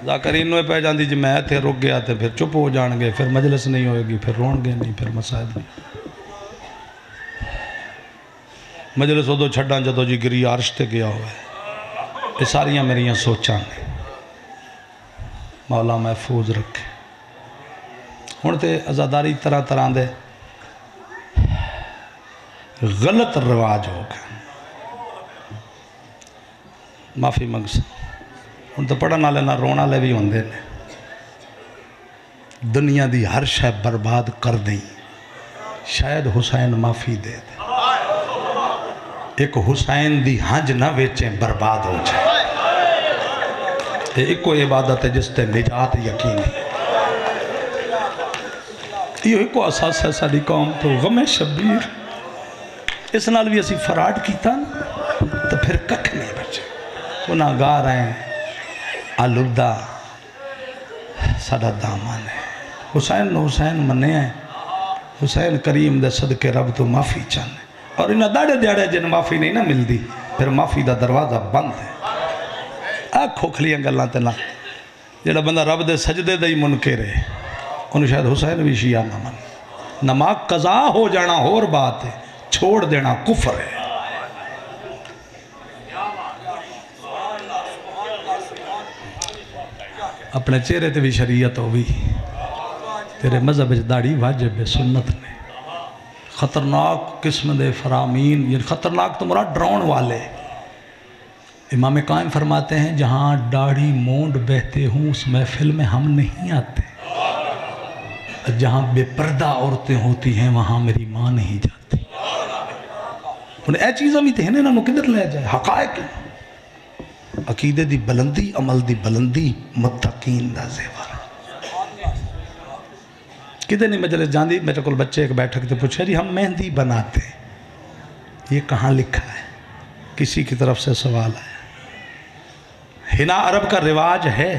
ذاکرین نوے پہ جاندی جی میں تھے رک گیا تھے، پھر چپ ہو جان گے، پھر مجلس نہیں ہوئے گی، پھر رون گے نہیں، پھر مسائل نہیں. مجلس ادو چھڑا جدو جی گری عرش تے گیا ہوئے. یہ ساریاں میریاں سوچاں نے. مولا محفوظ رکھے. ہون تے ازاداری طرح طرح دے غلط رواج ہو گئے. معافی منگس. ہون تے پڑھن والے نہ رونا لے بھی ہوندے نے. دنیا دی ہر شے برباد کر دیں، شاید حسین معافی دے دے. ایک حسین دی ہنج نہ ویچیں برباد ہو جائے. ایک کو عبادت ہے جس تے نجات یقینی. یہ ایک کو اساس ہے ساری قوم تو غم شبیر. اس نال بھی اسی فراڈ کیتا تو پھر ککھ نہیں بچے. گناہگار ہیں، آلودہ ساڑا دامان ہے. حسین نو حسین منے ہیں. حسین کریم دے صدقے رب تو معافی چاہنے. اور انہاں داڑے دیاڑے جن معافی نہیں نہ مل دی، پھر معافی دا دروازہ بند ہے. کھوکھلیاں گلاں تے نہ. جڑا بندہ رب دے سجدے دے ہی منکر ہے، انہوں شاید حسین بھی شیعہ نہ من. نماز قضا ہو جانا اور بات ہے، چھوڑ دینا کفر ہے. اپنے چہرے تے بھی شریعت ہوئی. تیرے مذہب داڑھی واجب ہے، سنت نے. خطرناک قسم دے فرامین، یہ خطرناک تو مراد ڈرون والے. امام قائم فرماتے ہیں جہاں داڑھی مونڈ بہتے ہوں اس محفل میں ہم نہیں آتے. جہاں بے پردہ عورتیں ہوتی ہیں وہاں میری ماں نہیں جاتی. انہیں اے چیزیں بھی تھے نا انہوں کدھر لے جائے. حقائق عقیدے دی بلندی، عمل دی بلندی، متقین دا زیور. کدے نہیں مجلس جاندی میرے کو بچے ایک بیٹھک تے پوچھا جی ہم مہندی بناتے ہیں، یہ کہاں لکھا ہے؟ کسی کی طرف سے سوال آیا۔ ہنا عرب کا رواج ہے،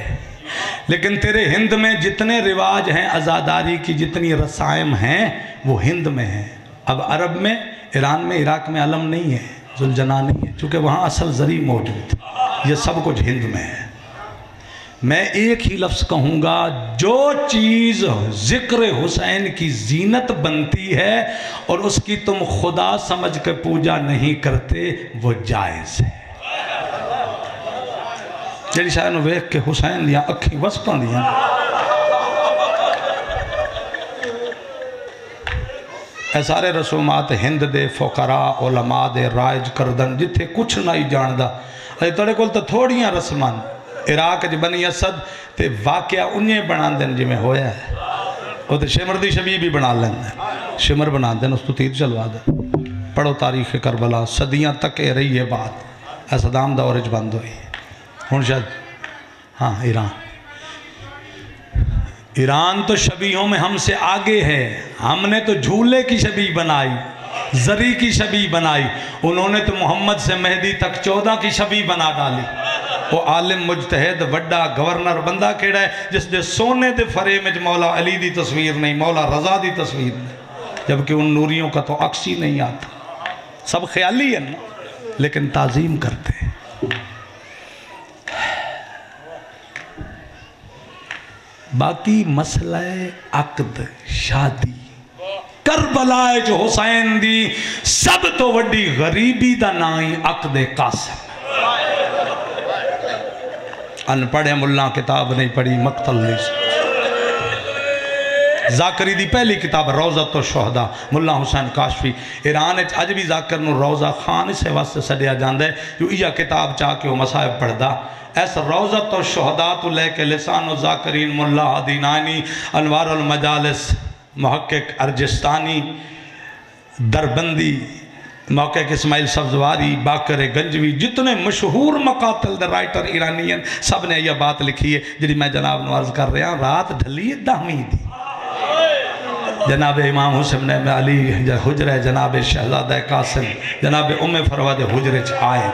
لیکن تیرے ہند میں جتنے رواج ہیں عزاداری کی، جتنی رسائم ہیں وہ ہند میں ہیں۔ اب عرب میں، ایران میں، عراق میں علم نہیں ہے، ذوالجنا نہیں ہے، چونکہ وہاں اصل زری موجود ہے۔ یہ سب کچھ ہند میں ہے۔ میں ایک ہی لفظ کہوں گا، جو چیز ذکر حسین کی زینت بنتی ہے اور اس کی تم خدا سمجھ کے پوجا نہیں کرتے، وہ جائز ہے۔ جیڑی شاید ویکھ کے حسین دیا اکھی وسطاں دیا، اے سارے رسومات ہند دے فقراء علماء دے رائج کردن جتھے کچھ نہ ہی جاندہ۔ اے تڑے کول تو تھوڑیاں رسمان عراق جو بنی اسد تے واقعہ انہیں بنا دیں جی میں ہویا ہے، وہ تے شمر دی شبیہ بھی بنا لیں دیں، شمر بنا دیں، اس تو تیر چلوا دیں۔ پڑھو تاریخ کربلا، صدیاں تک رہی ہے بات، صدام دورج بند ہوئی ہون شاید۔ ہاں ایران تو شبیہوں میں ہم سے آگے ہے، ہم نے تو جھولے کی شبیہ بنائی، زری کی شبیہ بنائی، انہوں نے تو محمد سے مہدی تک 14 کی شبیہ بنا ڈالی۔ وہ عالم مجتہد وڈا گورنر بندہ کیڑا ہے جس دے سونے دے فرے میں مولا علی دی تصویر نہیں، مولا رضا دی تصویر نہیں، جبکہ ان نوریوں کا تو عکس ہی نہیں آتا۔ سب خیالی ہے نا، لیکن تعظیم کرتے ہیں۔ باقی مسئلہ عقد شادی کربلا جو حسین دی سب تو وڈی غریبی دا نائی عقد قاسم۔ ان پڑھے ملہ کتاب نہیں پڑھی، مقتل نہیں۔ ذاکری دی پہلی کتاب روضۃ الشہداء، ملہ حسین کاشفی۔ ایران اج بھی ذاکر نو روضہ خان اسے واسطے سڈیا جاندہ ہے جو یہ کتاب چاہ کے وہ مصائب پڑھدا۔ ایسا روضۃ الشہداء تو لے کے لسان الذاکرین ملہ عدینانی، انوار المجالس محقق ارجستانی، دربندی محقق اسماعیل سبزواری، باقر گنجوی، جتنے مشہور مقاتل دے رائٹر ایرانین سب نے یہ بات لکھی ہے جنہی میں جناب نو عرض کر رہا ہوں۔ رات ڈھلی دہمی دی، جناب امام حسین نے علی حجرہ جناب شہزادہ قاسم جناب ام فروہ دے حجرہ آئے،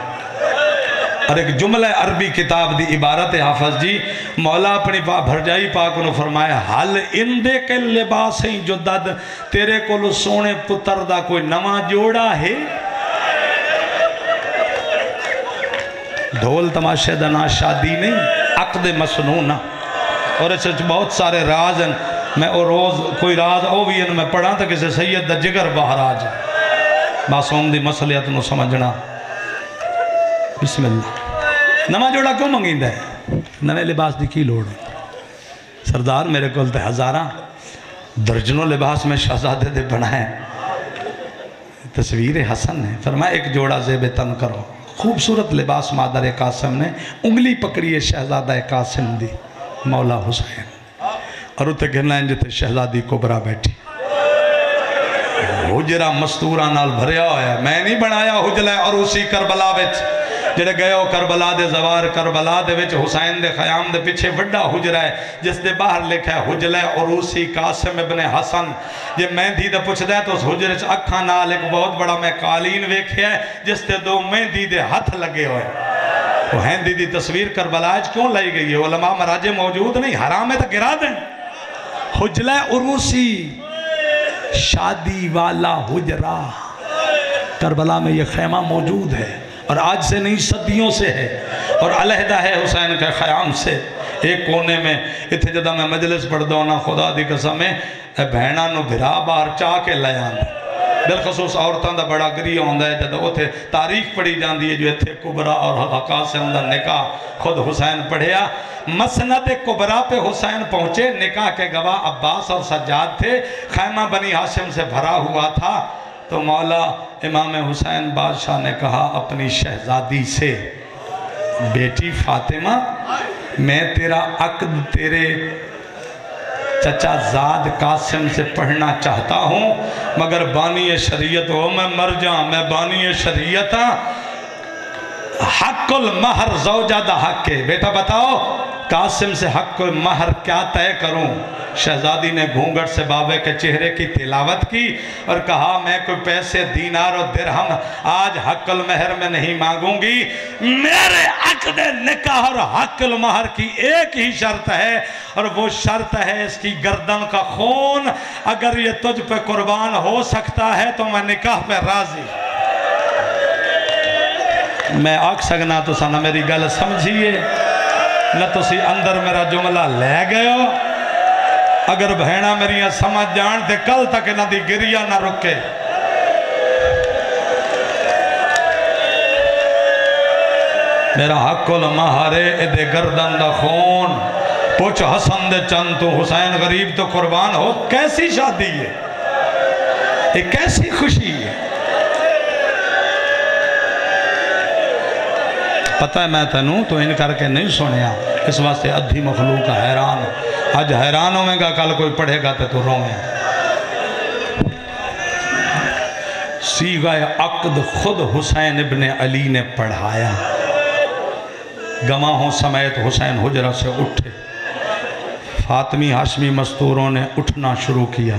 اور ایک جملہ عربی کتاب دی عبارت حافظ جی مولا اپنی بھرجائی پاک انہوں فرمایا، حل اندے کے لباس ہیں جو دد تیرے کو سونے پتر دا کوئی نواں جوڑا ہے۔ ڈھول تماشے دنا شادی نہیں، عقد مسنونہ، اور اس بہت سارے راز ہیں۔ میں او روز کوئی راز او بھی ان میں پڑھا تھا کسی سید دا جگر باہر آ جائے، معصوم دی مسئلیت نو سمجھنا۔ بسم اللہ۔ نواں جوڑا کیوں منگیندہ ہے؟ نوے لباس دی کی لوڑ ہے؟ سردار میرے کو تے ہزاراں درجنوں لباس میں شہزادے دے بنائے، تصویر حسن ہے۔ فرمایا ایک جوڑا زیب تن کرو، خوبصورت لباس مادر قاسم نے انگلی پکڑی ہے شہزادہ قاسم دی مولا حسین، اور اتے کہنا ہے جتے شہزادی کبرا بیٹھی، حجرہ مستورہ نال بھریا ہویا ہے۔ میں نہیں بنایا حجلہ اور اسی کربلا وچ جڑے گئے ہو کربلا دے زوار کربلا دے وچ حسین دے خیام دے پیچھے وڈا حجرہ ہے جس دے باہر لکھا ہے حجلہ عروسی قاسم ابن حسن۔ یہ مہندی دے پوچھ دے تو اس حجرہ چ اکھاں نال ایک بہت بڑا میں قالین ویکھیا ہے جس دے دو مہندی دے ہتھ لگے ہوئے۔ وہ مہندی دی تصویر کربلا وچ کیوں لائی گئی ہے؟ علماء مراجع موجود نہیں، حرام ہے تو گرا دیں۔ حجلہ عروسی شادی والا حجرہ کربلا میں یہ خیمہ موجود ہے، اور آج سے نہیں صدیوں سے ہے، اور علیحدہ ہے حسین کے خیام سے۔ ایک کونے میں اتھے جدہ میں مجلس پڑھ دونا خدا دی قسم ہے اے بہنہ نو بھرا باہر چاہ کے لیان، بالخصوص عورتاں دا بڑا گریہ ہوندہ ہے جدہ اتھے تاریخ پڑھی جاندی ہے جو اتھے کبرا اور قاسم دا نکاح خود حسین پڑھیا۔ مسند کبرا پہ حسین پہنچے، نکاح کے گواہ عباس اور سجاد تھے، خیمہ بنی ہاشم سے بھرا ہوا تھا۔ تو مولا امام حسین بادشاہ نے کہا اپنی شہزادی سے، بیٹی فاطمہ میں تیرا عقد تیرے چچا زاد قاسم سے پڑھنا چاہتا ہوں، مگر بانی شریعت ہو میں مر جاؤں، میں بانی شریعت ہاں، حق المہر زوجہ دا حق ہے۔ بیٹا بتاؤ قاسم سے حق کو مہر کیا طے کروں؟ شہزادی نے گھونگھٹ سے بابے کے چہرے کی تلاوت کی اور کہا میں کوئی پیسے دینار و درہم آج حق المہر میں نہیں مانگوں گی، میرے عقد نکاح اور حق المہر کی ایک ہی شرط ہے، اور وہ شرط ہے اس کی گردن کا خون، اگر یہ تجھ پہ قربان ہو سکتا ہے تو میں نکاح پہ راضی۔ میں آکھ سکنا تو سانا میری گل سمجھیے نہ تسی اندر میرا جملہ لے گئے ہو، اگر بہنہ میری سمجھ جان دے کل تک نہ دی گریہ نہ رکے۔ میرا حق المہر ادھے گردن دا خون، پوچھ حسن دے چند تو حسین غریب تو قربان ہو، کیسی شادی ہے، ایک کیسی خوشی ہے۔ پتہ ہے میں تنوں تو ان کر کے نہیں سنیا، اس واسطے ادھی مخلوق حیران، آج حیران ہوئے گا کل کوئی پڑھے گا تو روئے۔ سیغہ عقد خود حسین ابن علی نے پڑھایا، گواہوں سمیت حسین حجرہ سے اٹھے، فاطمی ہاشمی مستوروں نے اٹھنا شروع کیا،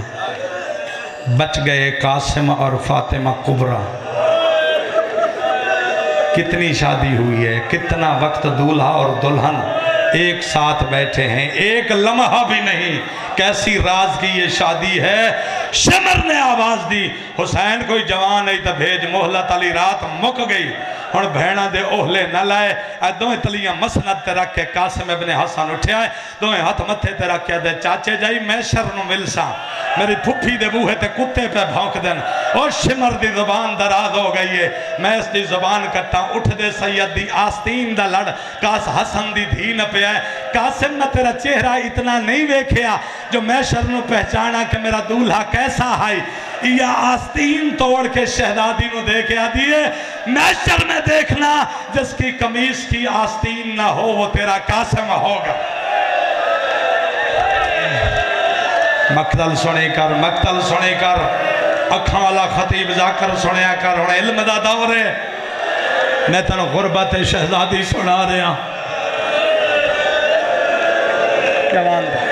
بچ گئے قاسم اور فاطمہ کبریٰ۔ کتنی شادی ہوئی ہے، کتنا وقت دولہا اور دلہن ایک ساتھ بیٹھے ہیں، ایک لمحہ بھی نہیں، کیسی راز کی یہ شادی ہے۔ شمر نے آواز دی، حسین کوئی جوان ہے تا بھیج، محلت علی رات مک گئی، ہن بہنہ دے اوہلے نہ لائے۔ دوئے تلیاں مسند تے رکھ کے قاسم ابن حسن اٹھے آئے، دوئے ہاتھ متھے تے رکھ کے دے چاچے جائی میں شر نو ملساں، میری پھپھی دے بوہے تے کتے پہ بھونک دن، اور شمر دی زبان دراز ہو گئی ہے، میں اس دی زبان کٹا، اٹھ دے سید دی آستین دا لڑ، کاس حسن دی دھی نہ پہ آئے، قاسم نہ تیرا چہرہ اتنا نہیں ویکھیا جو میں شر نو پہچانا کہ میرا دولہا کیسا ہائی، یا آستین توڑ کے شہزادی نو دے کے آدھی ہے، محشر میں دیکھنا جس کی قمیص کی آستین نہ ہو وہ تیرا قاسم ہوگا۔ مقتل سنے کر، مقتل سنے کر، اکھاں والا خطیب ذاکر سنیا کر، ہن علم دا دور ہے، میں تنو غربت شہزادی سنا رہا جوان دا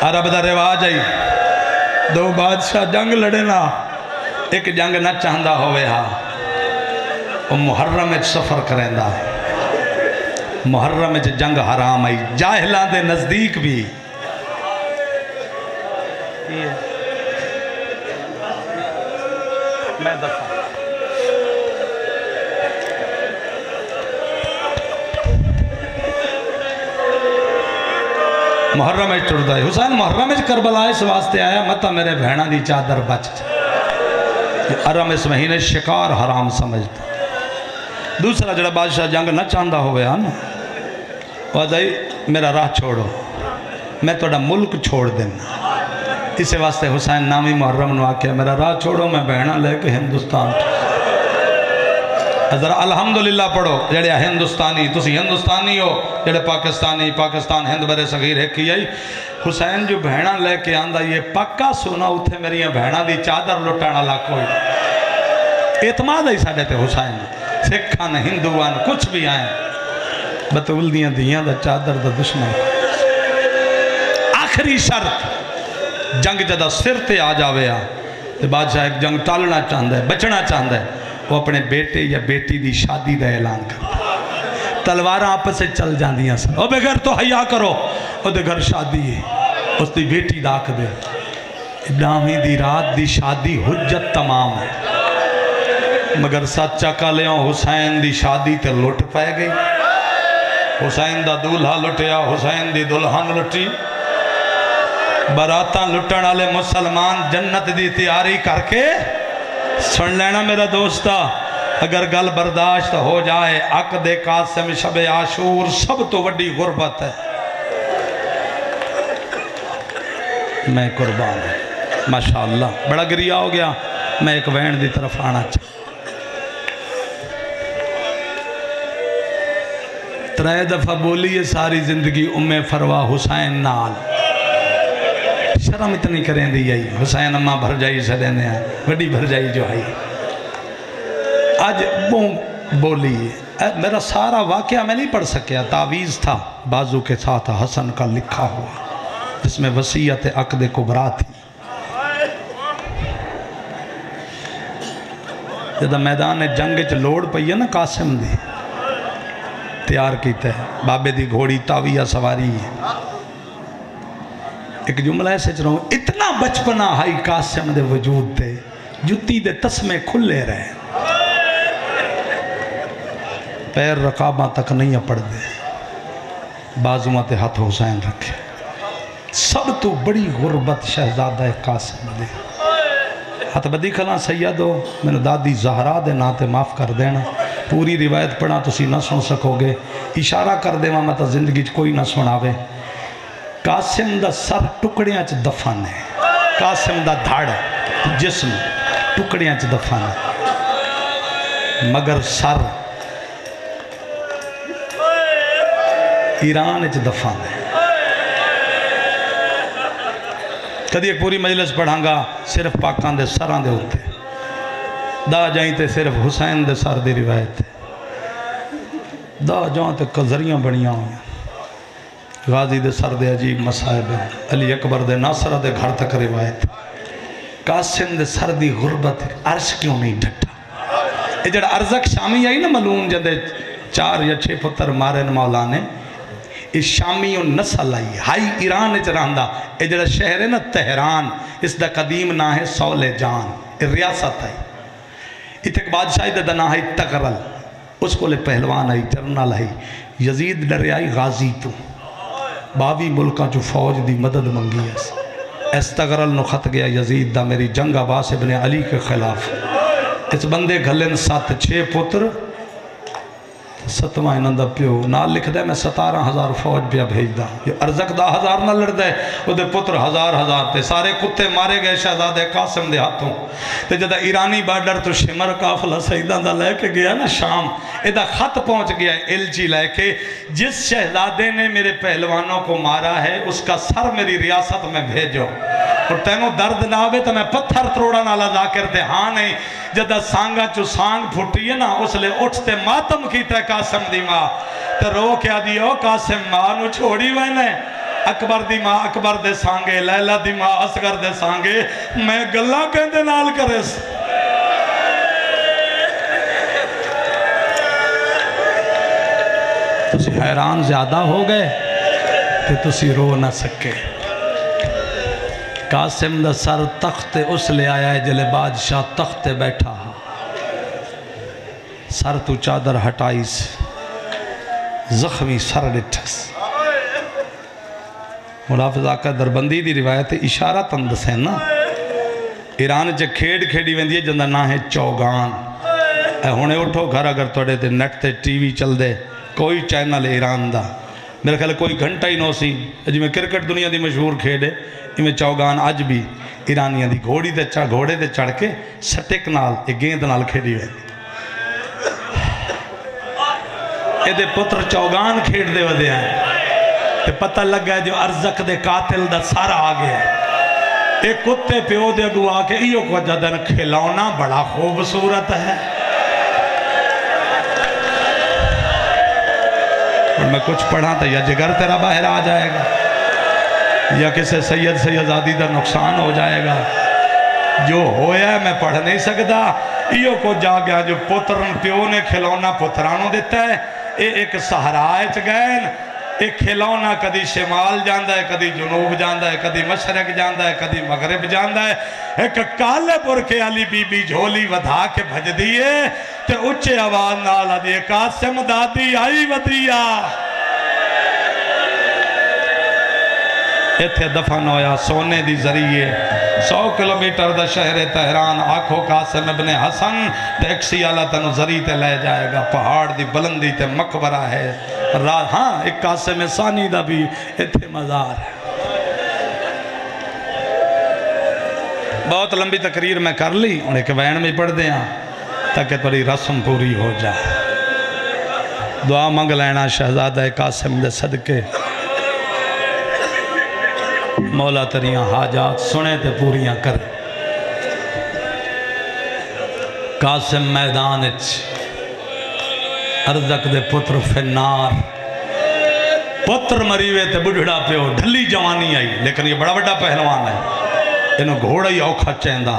عرب دا رواج آئی، دو بادشاہ جنگ لڑے نا، ایک جنگ نہ چاہندہ ہوئے ہاں، وہ محرم میں سفر کریں دا، محرم میں جنگ حرام آئی، جاہلان دے نزدیک بھی میں دفع محرم میں ٹردہ ہے، حسین محرم میں کربلا اس واسطے آیا مطا میرے بہنہ دی چادر بچ جائے، حرم اس مہینے شکار حرام سمجھتا۔ دوسرا جڑا بادشاہ جنگ نہ چاندہ ہوئے نا، وہ دائی میرا راہ چھوڑو، میں توڑا ملک چھوڑ دینا، اسے واسطے حسین نامی محرم نے آکیا میرا راہ چھوڑو، میں بہنہ لے کے ہندوستان ذرا الحمدللہ پڑھو، جڑے ہندوستانی تسی ہندوستانی ہو، جڑے پاکستانی پاکستان ہند برے صغیر ہے کی آئی، حسین جو بہنہ لے کے آندہ یہ پکا سونا اتھے میری بہنہ دی چادر لٹانا لاکوئی، اعتماد ہے ساڑھے تے حسین، سکھان ہندوان کچھ بھی آئیں، بطول دیاں دیاں دا چادر دا دشمن۔ آخری شرط جنگ جدہ سر تے آ جاوے آ، بادشاہ ایک جنگ ٹالنا چاہندہ ہے، بچنا چاہندہ ہے، وہ اپنے بیٹے یا بیٹی دی شادی دا اعلان کرتا ہے، تلوارہ آپس سے چل جان دیاں سن، او بے گھر تو حیاء کرو، او دے گھر شادی ہے، اس دی بیٹی داک دے، ابنامی دی رات دی شادی حجت تمام ہے، مگر سچا کالیوں حسین دی شادی تے لٹ پائے گئی، حسین دا دولہا لٹیا، حسین دی دلہن لٹی، براتاں لٹن والے مسلمان جنت دی تیاری کر کے سن لینا میرا دوستا، اگر گل برداشت ہو جائے عقد قاسم شب عاشور سب تو وڈی غربت ہے، میں قربان ہوں ماشاءاللہ، بڑا گریہ ہو گیا، میں ایک وین دی طرف آنا چاہتا 3 دفعہ بولی ہے ساری زندگی فروا حسین نال شرم اتنی کریں دی آئی حسین اماں بھر جائی سڑے نے بڑی بھر جائی جو آئی آج بولی میرا سارا واقعہ میں نہیں پڑھ سکیا تعویذ تھا بازو کے ساتھ حسن کا لکھا ہوا جس میں وصیت عقد کبریٰ تھی جدہ میدان جنگ چ لوڑ پئی ہے نا قاسم دی تیار کیتا ہے بابے دی گھوڑی تاویہ سواری ہے ایک جملہ ایسے چ رہا ہوں اتنا بچپنا ہائی قاسم دے وجود دے جتی دے تسمے کھلے رہے پیر رقابہ تک نہیں اپڑ دے بازوਆਂ تے ہاتھ حسین رکھے سب تو بڑی غربت شہزادہ قاسم دے ہاتھ بدی کھلا سیدو میں نے دادی زہرا دے ناتے معاف کر دینا پوری روایت پڑھا تسی نہ سن سکو گے اشارہ کر دے میں تا زندگی کوئی نہ سناوے قاسم دا سر ٹکڑیاں چ دفن ہے قاسم دا دھڑ جسم ٹکڑیاں چ دفن ہے مگر سر ایران چ دفن ہے کدی ایک پوری مجلس پڑھاں گا صرف پاکان دے سران دے ہوتے دا جائیں تے صرف حسین دے سر دی روایت دا جائیں تے کذریاں بڑیاں ہوئیں غازی دے سر دے عجیب مسائب ہیں علی اکبر دے ناصرہ دے گھر تک روایت قاسم دے سر دی غربت عرش کیوں نہیں ڈھٹا یہ جڑا ارزق شامی آئی نا ملون جدے 4 یا 6 پتر مارن مولا نے اس شامی و نسل آئی ہائی ایران چراندہ یہ جڑا شہر ہے نا تہران اس دا قدیم نہ ہے سول جان ریاست آئی اتک بادشاہی دا نہ ہے تغرل اس کو لے پہلوان آئی جرنل آئی یزید ڈرے آئی غازی تو 22 ملکاں جو فوج دی مدد منگی ہے اس تغرل نو خط گیا یزید دا میری جنگ عباس ابن علی کے خلاف اس بندے گھلن 7-6 پتر 7واں انہوں دا پیو نال لکھ دے میں 17,000 فوج پہ بھیج دا یہ ارزق 10,000 نہ لڑ دے وہ دے پتر 1,000 تے سارے کتے مارے گئے شہزادے قاسم دے ہاتھوں تے جدہ ایرانی بارڈر تو شمر قافلہ سیدان دا لے کے گیا نا شام ادھا خط پہنچ گیا الجی لے کے جس شہزادے نے میرے پہلوانوں کو مارا ہے اس کا سر میری ریاست میں بھیجو اور تینوں درد نہ آوے تو میں پتھر تروڑا نالا ذاکر دے ہاں نہیں جدہ سانگا چو سانگ پھوٹی ہے نا اس لئے اٹھتے ماتم کی تے قاسم دی ماں تو رو کیا دیو قاسم ماں نو چھوڑی وینے اکبر دی ماں اکبر دے سانگے لیلہ دی ماں اصغر دے سانگے میں گلہ کہندے نال کرس تسی حیران زیادہ ہو گئے کہ تسی رو نہ سکے قاسم دا سر تخت اس لے آیا ہے جلے بادشاہ تخت بیٹھا سر تو چادر ہٹائیس زخمی سر ڈٹھس ملافظ آقا دربندی دی روایت اشارہ تندس ہے نا ایران چے کھیڑ کھیڑی ویندی ہے جندہ نہ ہے چوگان اے ہونے اٹھو گھر اگر توڑے تے نیٹ تے ٹی وی چل دے کوئی چینل ایران دا میرے خیال کوئی گھنٹہ ہی نو سی جی میں کرکٹ دنیا دی مشہور کھیڑے میں چوگان آج بھی ایرانیاں دی گھوڑے دے چڑھ کے سٹک نال ایک گیند نال کھیڑی ہوئے اے دے پتر چوگان کھیڑ دے ودے آئے تے پتہ لگ گیا جو ارزق دے قاتل دا سارا آگے ہے ایک کتے پیو دے اگو آکے ایو کو جدن کھلونا بڑا خوبصورت ہے اور میں کچھ پڑھا تھا یا جگر تیرا باہر آ جائے گا یا کسے سید آدی دا نقصان ہو جائے گا جو ہویا ہے میں پڑھ نہیں سکتا ایو کو جا گیا جو پترن پیو نے کھلونا پترانوں دیتا ہے ایک سہرائے چ گئے ایک کھلونا کدی شمال جاندہ ہے کدی جنوب جاندہ ہے کدی مشرق جاندہ ہے کدی مغرب جاندہ ہے ایک کالے برکے علی بی بی جھولی ودھا کے بھج دیئے تے اچھے آواز نالا دیئے قاسم دادی آئی ودیا ایتھے دفن ہویا سونے دی ذریعے 100 کلومیٹر دا شہر تہران آنکھو قاسم ابن حسن ٹیکسی آلہ تنو ذریعے تے لے جائے گا پہاڑ دی بلندی تے مقبرہ ہے ہاں ایک قاسم ثانی دا بھی ایتھے مزار ہے بہت لمبی تقریر میں کر لی انہیں کہ وین میں پڑھ دیں تاکہ تھوڑی رسم پوری ہو جائے دعا منگ لینا شہزادہ قاسم دے صدقے مولا تریاں حاجات سنے تے پوریاں کر قاسم میدان ارزق دے پتر فنار پتر مریوے تے بڑھڑا پیو ڈھلی جوانی آئی لیکن یہ بڑا بڑا پہلوان ہے انہوں گھوڑا ہی اوکھا چیندہ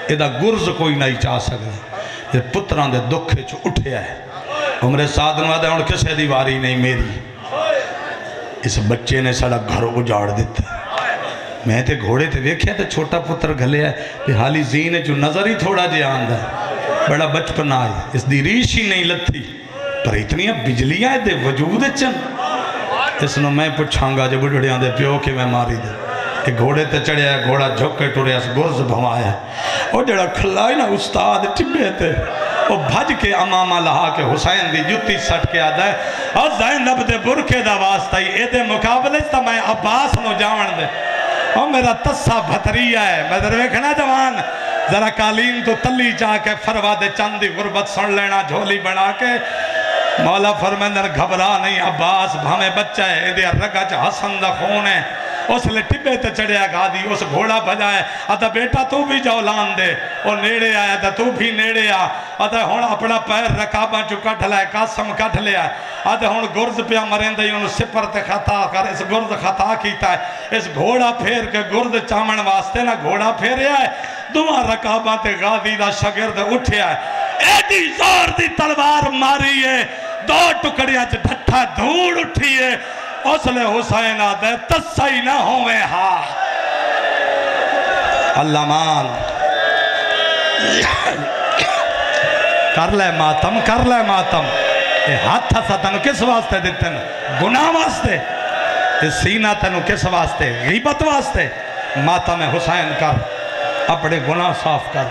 ادھا گرز کوئی نہیں چاہ سکتا یہ پتران دے دکھے چو اٹھے آئے عمر سعد نوہ دے اور کسے دیواری نہیں میری اس بچے نے سڑا گھر اجاڑ دیتا میں تے گھوڑے تے دیکھیا تے چھوٹا پتر گھلے ہے کہ حالی زین جو نظر ہی تھوڑا جے آندہ بڑا بچپن آئی اس دی ریش ہی نہیں لتھی پر اتنی بجلیاں دے وجود چن اس نے میں پچھانگا جو بڑھڑیاں دے پیو کے میں ماری دے کہ گھوڑے تے چڑھیا ہے گھوڑا جھوکے ٹورے اس گرز بھوایا اور جڑا کھلائی نا استاد ٹبے تے وہ بھج کے امامہ لہا کے حسین دی جتی سٹ کے آدھا ہے اور زینب دے برکے دا واسطہ ہی اے دے مقابلے تا میں عباس نو جاون دے اور میرا تسا بھتریہ ہے میں در ویکھنا جوان ذرا قالین تو تلی جا کے فروا دے چاندی غربت سن لینا جھولی بنا کے مولا فرمیندر گھبرا نہیں عباس بھامے بچہ ہے دے رگا چا حسن دا خون ہے اس لے ٹبے تے چڑھیا گا دی اس گھوڑا بجائے آدھا بیٹا تو بھی جولان دے وہ نیڑے آیا آدھا تو بھی نیڑے آ آدھا ہون اپنا پیر رکابہ جو کٹھ لائے قاسم کٹھ لیا آدھا ہون گرز پیا مرین دے انہوں سپر تے خطا کر اس گرز خطا کیتا ہے اس گھوڑا پھیر کے گرز چامن واسطے نا گھوڑا پھیریا ہے دعا رکابہ تے غازی دا شگرد اٹھیا ہے ایڈی زور دی تلوار ماری ہے دو ٹکڑیاں چھ ڈھٹھا دھوڑ اٹھی ہے اس لے حسین آدھے تسائی نہ ہوئے ہاں اللہ مان کر لے ماتم اے ہاتھ تھا تنو کس واسطے دیتے ہیں گناہ واسطے اے سینہ تنو کس واسطے غیبت واسطے ماتم حسین کر اپنے گناہ صاف کر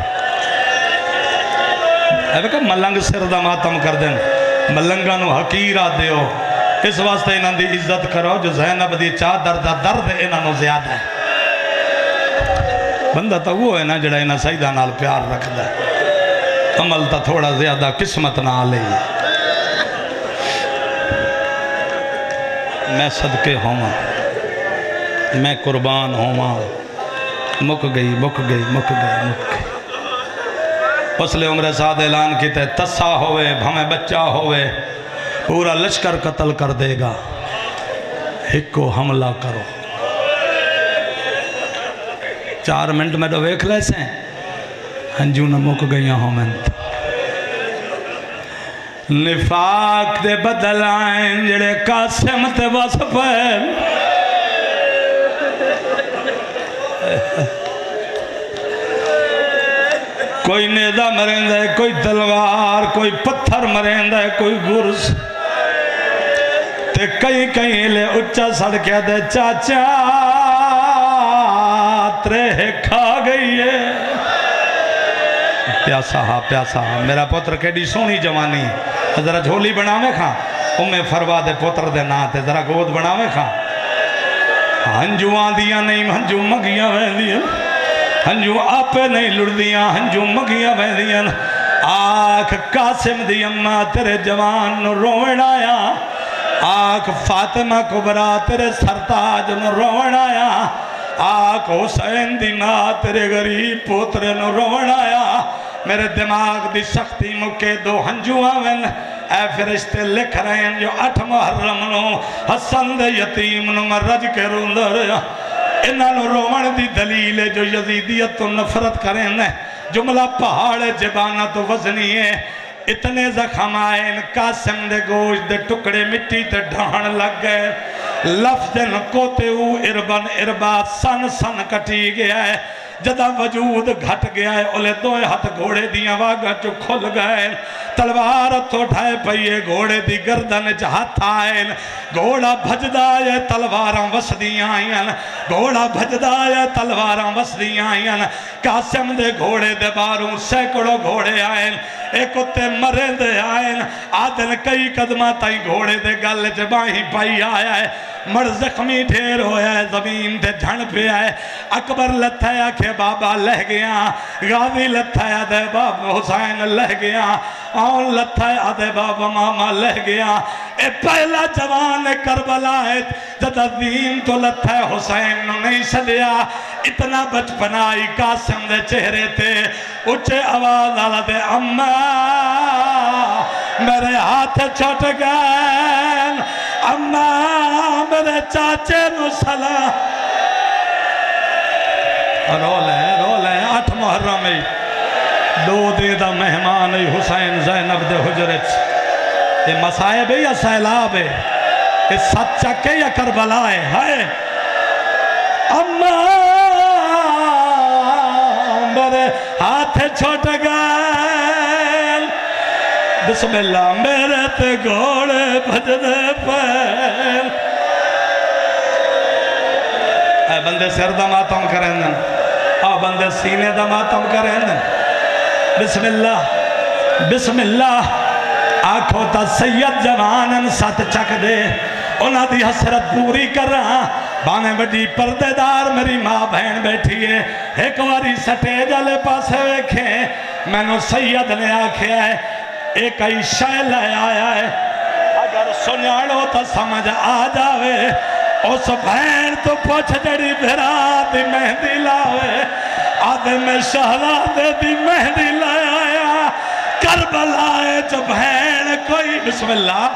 اے بکہ ملنگ سردہ ماتم کر دیں ملنگا نو حقیرہ دیو اس واسطے انہاں دی عزت کرو جو زینب دی چادر دا درد انہاں نو زیادہ ہے بندہ تا وہ ہے نا جڑا انہاں سیدہ نال پیار رکھ دے عمل تا تھوڑا زیادہ قسمت نہ آلے میں صدقے ہوں میں قربان ہوں مک گئی اس لئے عمر سعد اعلان کیتے تسا ہوئے بھمیں بچہ ہوئے پورا لشکر قتل کر دے گا ایک کو حملہ کرو 4 منٹ میں تو ویکھ لے سے ہنجو نہ مک گئی ہوں میں نفاق دے بدل آئیں جڑے قاسم تے بس پہن کوئی نیدہ مرین ہے کوئی تلوار کوئی پتھر مرین ہے کوئی گرز تے کہیں لے اچھا سڑکیا دے چاچا ترے کھا گئی ہے پیاسا میرا پتر کیڑی سونی جوانی ذرا جھولی بناوے کھا فروا دے پتر دے نا تے ذرا گود بناوے کھا ہنجو آدیاں نہیں ہنجو مگیاں ویندیاں ہنجو آپے نہیں لڑدیاں ہنجو مگیاں ویندیاں آکھ قاسم دی اممہ تیرے جوان نو روڑ آیا آکھ فاطمہ کبرا تیرے سرتاج نو روڑ آیا آکھ حسین دی ماں تیرے غریب پوترے نو روڑ آیا میرے دماغ دی سختی مکے 2 ہنجو آوین اے فرشتے لکھ رہے ہیں جو 8 محرم نو حسن دے یتیم نو میں رج کے روندر انہاں نو رومن دی دلیل ہے جو یزیدیت تو نفرت کریں جملہ پہاڑ جبانہ تو وزنی ہے اتنے زخم آئین قاسم دے گوشت دے ٹکڑے مٹی تے ڈھان لگ گئے لفظن کوتے او اربن اربات سن کٹی گیا ہے جدہ وجود گھٹ گیا ہے اولے 2 ہاتھ گھوڑے دیاں واگا جو کھل گئے تلوار تو اٹھائے پئیے گھوڑے دی گردن ہاتھ آئین گھوڑا بھجدہ ہے تلواراں وسدیاں آئین گھوڑا بھجدہ ہے تلواراں وسدیاں آئین قاسم دے گھوڑے دے باروں سینکڑوں گھوڑے آئین ایک اتے مرے دے آئین آدن کئی قدمہ تائی گھوڑے دے گل جباہی پائی آیا ہے مڑ زخمی ڈھیر ہویا ہے زمین تے جھن پہ آئے اکبر لتھایا کہ بابا لہ گیا غازی لتھایا دے بابا حسین لہ گیا آن لتھایا دے بابا ماما لہ گیا اے پہلا جوان کربلا ہے جد عظیم تو لتھایا حسین نہیں سدیا اتنا بچپنائی قاسم دے چہرے تے اچھے آواز آلہ دے اممہ میرے ہاتھ چھوٹ گئے اممہ میرے چاچے نو سلام رول ہے 8 محرم میں 2 دیدہ مہمان حسین زینب دے حجرت یہ مسائب ہے یا سیلاب ہے یہ سچ چکے یا کربلا ہے اممہ میرے ہاتھ چھوٹ گئے بسم اللہ میرے تے گھوڑے بھجدے پیر اے بندے سر دا ماتم کریں دن بندے سینے دا ماتم کریں دن بسم اللہ آنکھوں تا سید جوانن ساتھ چک دے انہاں دی حسرت پوری کر رہا بانے بڑی پردے دار میری ماں بہن بیٹھی ہے ایک واری سٹیج والے پاسے ویکھیں میں نو سید نے آکھے ہے ایک ای شے لے آیا ہے اگر سنیاڑو تا سمجھ آ جاوے اس بہن تو پوچھ جڑی بھرات دی مہندی لاوے آدھے میں شہزادے دی مہندی لے آیا کربلا ہے جو بہن کوئی بسم اللہ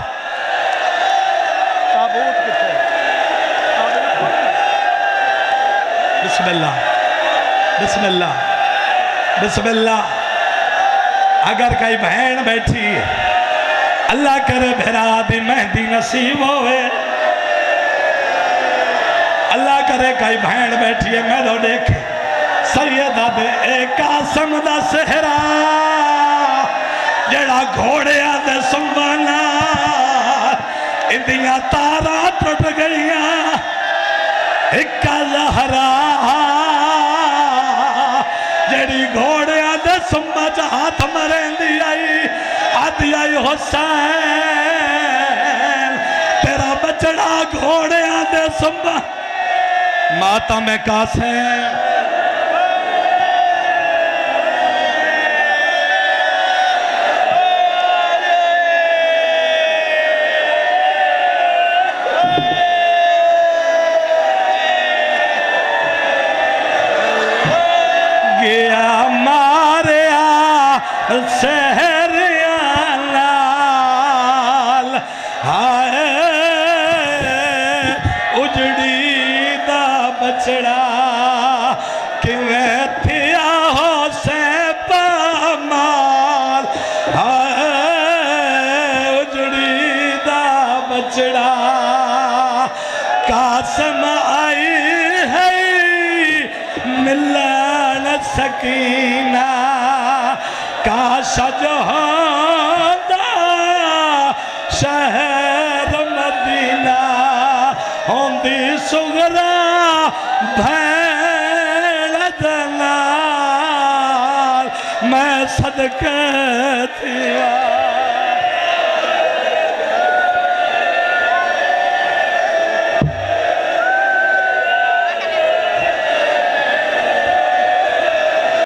تابوت کتے بسم اللہ بسم اللہ بسم اللہ اگر کئی بہن بیٹھی ہے اللہ کرے بھرا دی مہندی نصیب ہوئے اللہ کرے کئی بہن بیٹھی ہے میں دو دیکھ سیدہ دے ایک قاسم دا سہرا جڑا گھوڑے آدھے سنبانا اندیاں تارا ٹوٹ گئیاں اکا زہرا جڑی گھوڑے آدھے سنبا ہاتھ مرین دی آئی آدھی آئی حسین تیرا بچڑا گھوڑے آدھے سنبا ماتا میں قاسم گیا ماریا سہریاں لال ہائے اجڑی دا بچڑا کیویں تھیا ہو سے پامال ہائے اجڑی دا بچڑا قاسم آئی ہے ملان سکینہ کاش جو ہوندہ شہر مدینہ ہوندی سغرا بھیڑ دلال میں صدقے تھیا